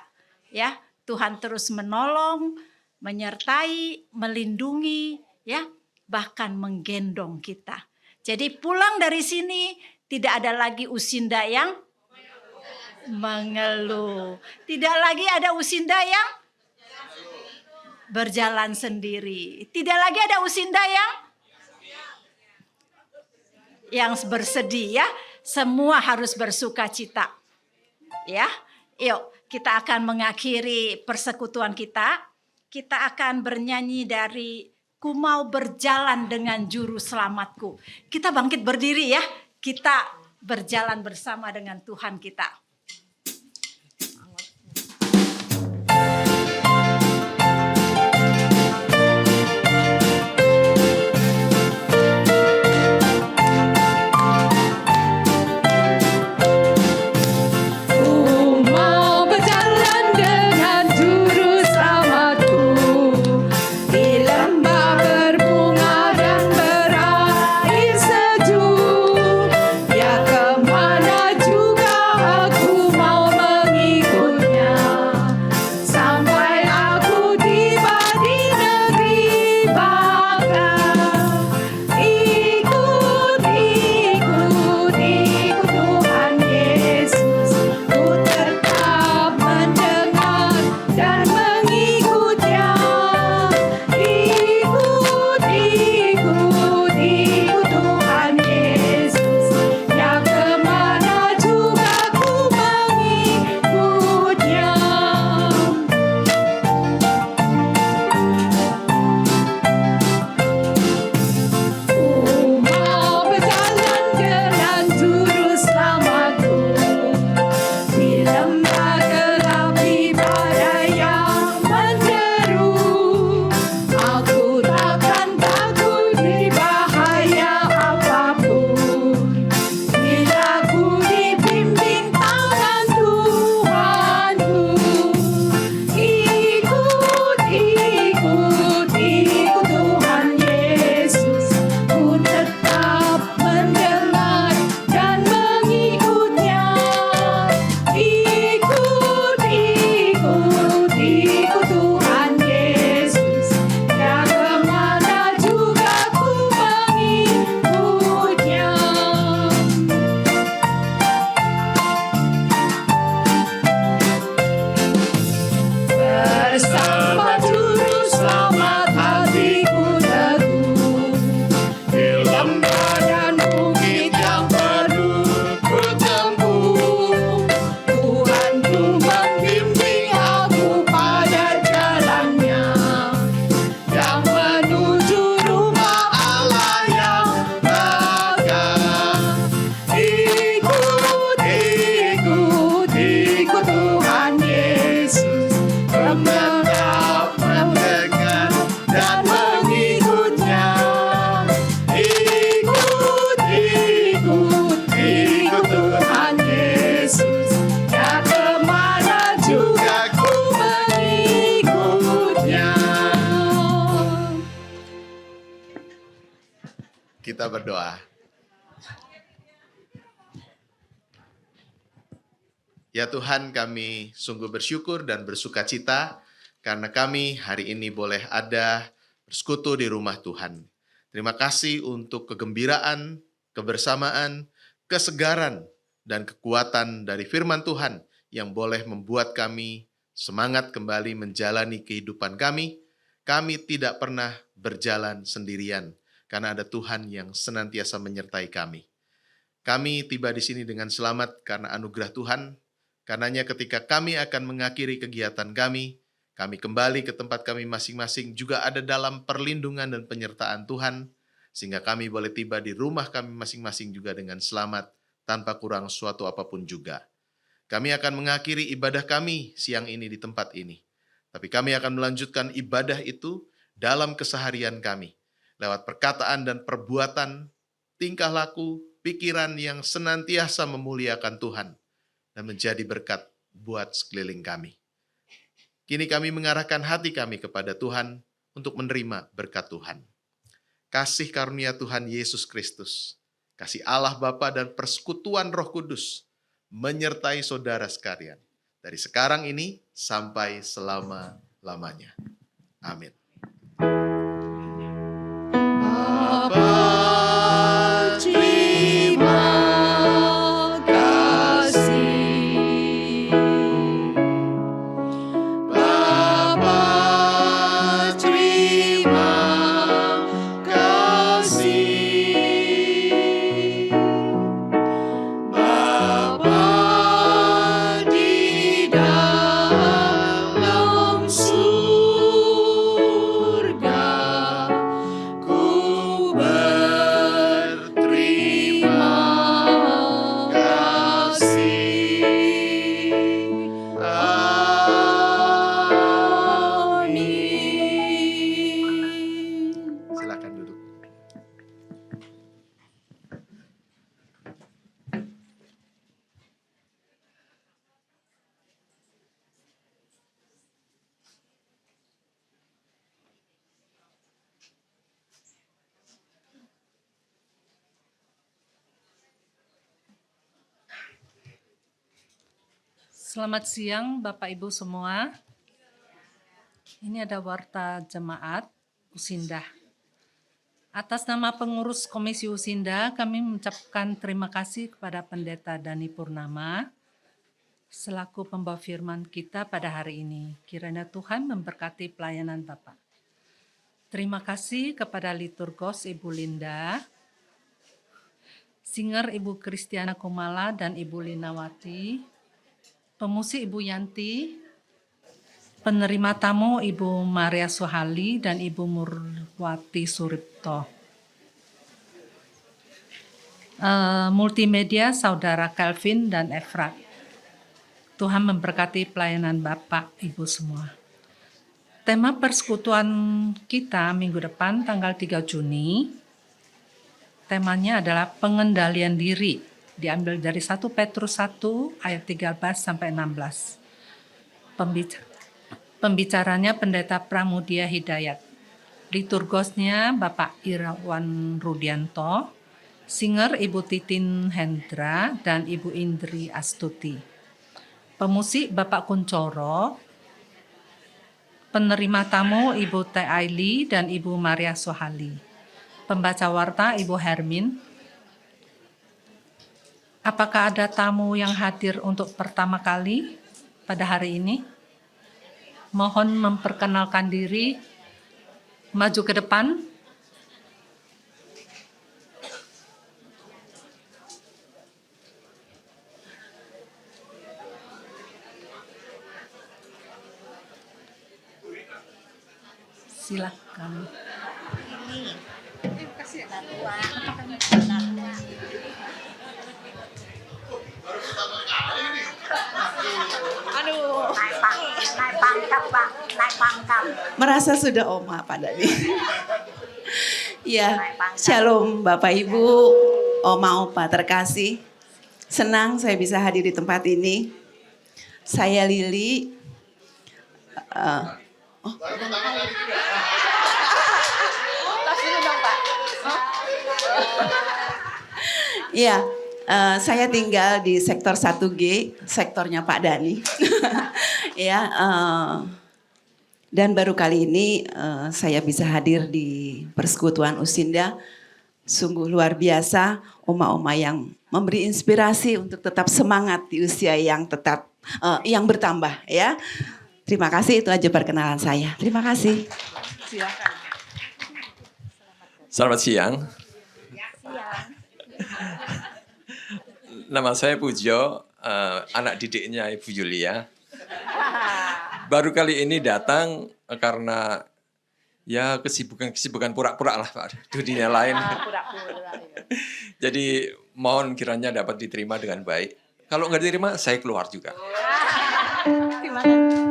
S1: Ya, Tuhan terus menolong, menyertai, melindungi, ya, bahkan menggendong kita. Jadi pulang dari sini tidak ada lagi usinda yang mengeluh. Tidak lagi ada usinda yang berjalan sendiri. Tidak lagi ada usinda yang bersedih ya. Semua harus bersuka cita. Ya. Yuk, kita akan mengakhiri persekutuan kita. Kita akan bernyanyi dari Ku Mau Berjalan Dengan Juru Selamatku. Kita bangkit berdiri ya. Kita berjalan bersama dengan Tuhan kita.
S7: Kita berdoa. Ya Tuhan, kami sungguh bersyukur dan bersuka cita karena kami hari ini boleh ada bersekutu di rumah Tuhan. Terima kasih untuk kegembiraan, kebersamaan, kesegaran, dan kekuatan dari firman Tuhan yang boleh membuat kami semangat kembali menjalani kehidupan kami. Kami tidak pernah berjalan sendirian karena ada Tuhan yang senantiasa menyertai kami. Kami tiba di sini dengan selamat karena anugerah Tuhan. Karenanya ketika kami akan mengakhiri kegiatan kami kembali ke tempat kami masing-masing juga ada dalam perlindungan dan penyertaan Tuhan, sehingga kami boleh tiba di rumah kami masing-masing juga dengan selamat, tanpa kurang suatu apapun juga. Kami akan mengakhiri ibadah kami siang ini di tempat ini. Tapi kami akan melanjutkan ibadah itu dalam keseharian kami, lewat perkataan dan perbuatan, tingkah laku, pikiran yang senantiasa memuliakan Tuhan, dan menjadi berkat buat sekeliling kami. Kini kami mengarahkan hati kami kepada Tuhan untuk menerima berkat Tuhan. Kasih karunia Tuhan Yesus Kristus, kasih Allah Bapa dan persekutuan Roh Kudus menyertai saudara sekalian dari sekarang ini sampai selama-lamanya. Amin. Bapa, terima kasih. Bapa, terima kasih. Bapa di dalam surga, ku berterima kasih. Amin. Silakan duduk.
S12: Selamat siang Bapak Ibu semua. Ini ada warta jemaat Usinda. Atas nama pengurus Komisi Usinda, kami mengucapkan terima kasih kepada Pendeta Dani Purnama selaku pembawa firman kita pada hari ini. Kiranya Tuhan memberkati pelayanan Bapak. Terima kasih kepada liturgos Ibu Linda, singer Ibu Kristiana Kumala dan Ibu Linawati, pemusik Ibu Yanti, penerima tamu Ibu Maria Sohali dan Ibu Murwati Suripto. Multimedia Saudara Calvin dan Efrat. Tuhan memberkati pelayanan Bapak Ibu semua. Tema persekutuan kita minggu depan tanggal 3 Juni, temanya adalah pengendalian diri. Diambil dari 1 Petrus 1 ayat 13 sampai 16. Pembicaranya Pendeta Pramudia Hidayat. Liturgosnya Bapak Irawan Rudianto, singer Ibu Titin Hendra dan Ibu Indri Astuti. Pemusik Bapak Kuncoro, penerima tamu Ibu Teh Aili dan Ibu Maria Sohali. Pembaca warta Ibu Hermin. Apakah ada tamu yang hadir untuk pertama kali pada hari ini? Mohon memperkenalkan diri, maju ke depan. Silakan.
S9: Aduh. Naik pangkat, Pak. Naik pangkat. Merasa sudah oma Pak Dani. Ya, shalom Bapak Ibu, oma opa terkasih. Senang saya bisa hadir di tempat ini. Saya Lili. Ya, Saya tinggal di sektor 1G, sektornya Pak Dani. Ya, dan baru kali ini saya bisa hadir di Persekutuan Usinda. Sungguh luar biasa, oma-oma yang memberi inspirasi untuk tetap semangat di usia yang tetap yang bertambah ya. Terima kasih, itu aja perkenalan saya. Terima kasih.
S10: Selamat siang. Nama saya Pujo, anak didiknya Ibu Yulia. Baru kali ini datang karena ya kesibukan pura-pura lah Pak, dunia lain. Jadi mohon kiranya dapat diterima dengan baik. Kalau nggak diterima, saya keluar juga.
S9: Terima kasih.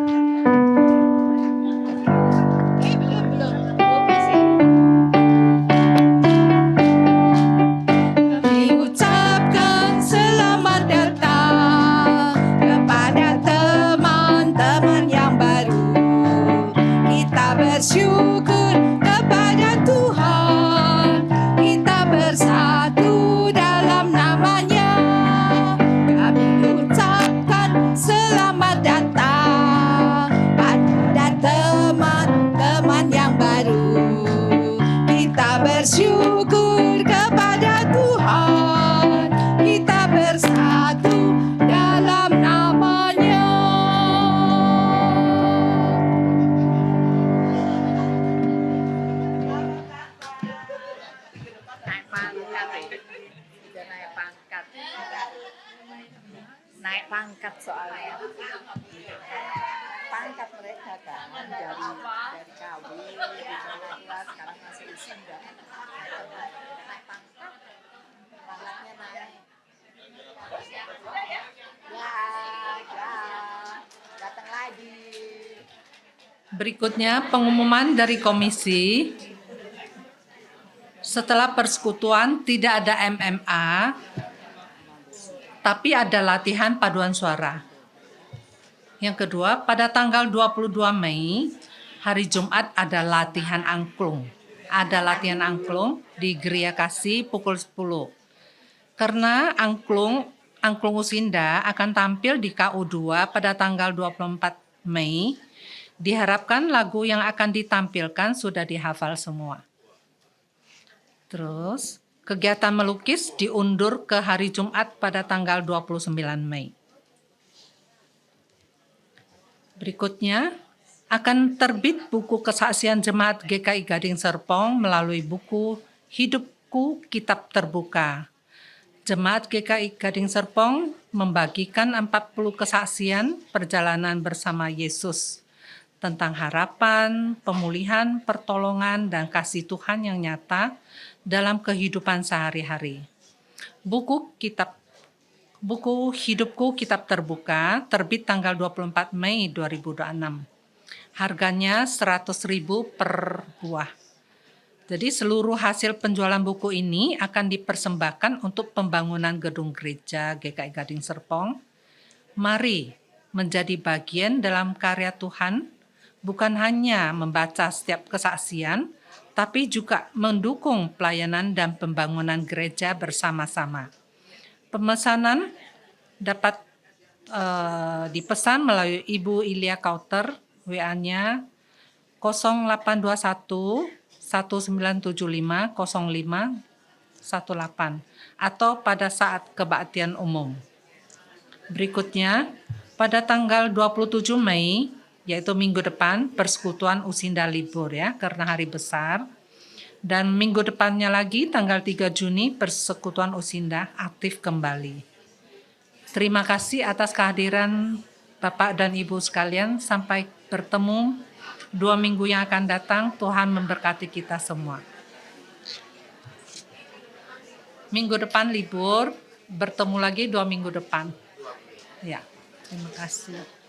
S2: Bersyukur kepada Tuhan, kita bersatu dalam nama-Nya. Kami ucapkan selamat datang pada teman-teman yang baru. Kita bersyukur kepada Tuhan, kita bersatu dalam nama-Nya.
S13: Naik pangkat soalnya. Pangkat mereka kan dari kawin sekarang masih usinda. Naik pangkat, pangkatnya naik. Ya, datang lagi.
S12: Berikutnya pengumuman dari komisi. Setelah persekutuan tidak ada MMA, tapi ada latihan paduan suara. Yang kedua, pada tanggal 22 Mei, hari Jumat ada latihan angklung. Ada latihan angklung di Geria Kasih pukul 10. Karena angklung Usinda akan tampil di KU2 pada tanggal 24 Mei, diharapkan lagu yang akan ditampilkan sudah dihafal semua. Terus, kegiatan melukis diundur ke hari Jumat pada tanggal 29 Mei. Berikutnya, akan terbit buku kesaksian Jemaat GKI Gading Serpong melalui buku Hidupku Kitab Terbuka. Jemaat GKI Gading Serpong membagikan 40 kesaksian perjalanan bersama Yesus tentang harapan, pemulihan, pertolongan, dan kasih Tuhan yang nyata dalam kehidupan sehari-hari. Buku Hidupku Kitab Terbuka terbit tanggal 24 Mei 2026. Harganya 100.000 per buah. Jadi seluruh hasil penjualan buku ini akan dipersembahkan untuk pembangunan gedung gereja GKI Gading Serpong. Mari menjadi bagian dalam karya Tuhan, bukan hanya membaca setiap kesaksian, tapi juga mendukung pelayanan dan pembangunan gereja bersama-sama. Pemesanan dapat dipesan melalui Ibu Ilia Kauter, WA-nya 0821 1975 05 18 atau pada saat kebaktian umum. Berikutnya, pada tanggal 27 Mei, yaitu minggu depan, Persekutuan Usinda libur ya, karena hari besar. Dan minggu depannya lagi, tanggal 3 Juni, Persekutuan Usinda aktif kembali. Terima kasih atas kehadiran Bapak dan Ibu sekalian. Sampai bertemu 2 minggu yang akan datang. Tuhan memberkati kita semua. Minggu depan libur, bertemu lagi 2 minggu depan. Ya, terima kasih.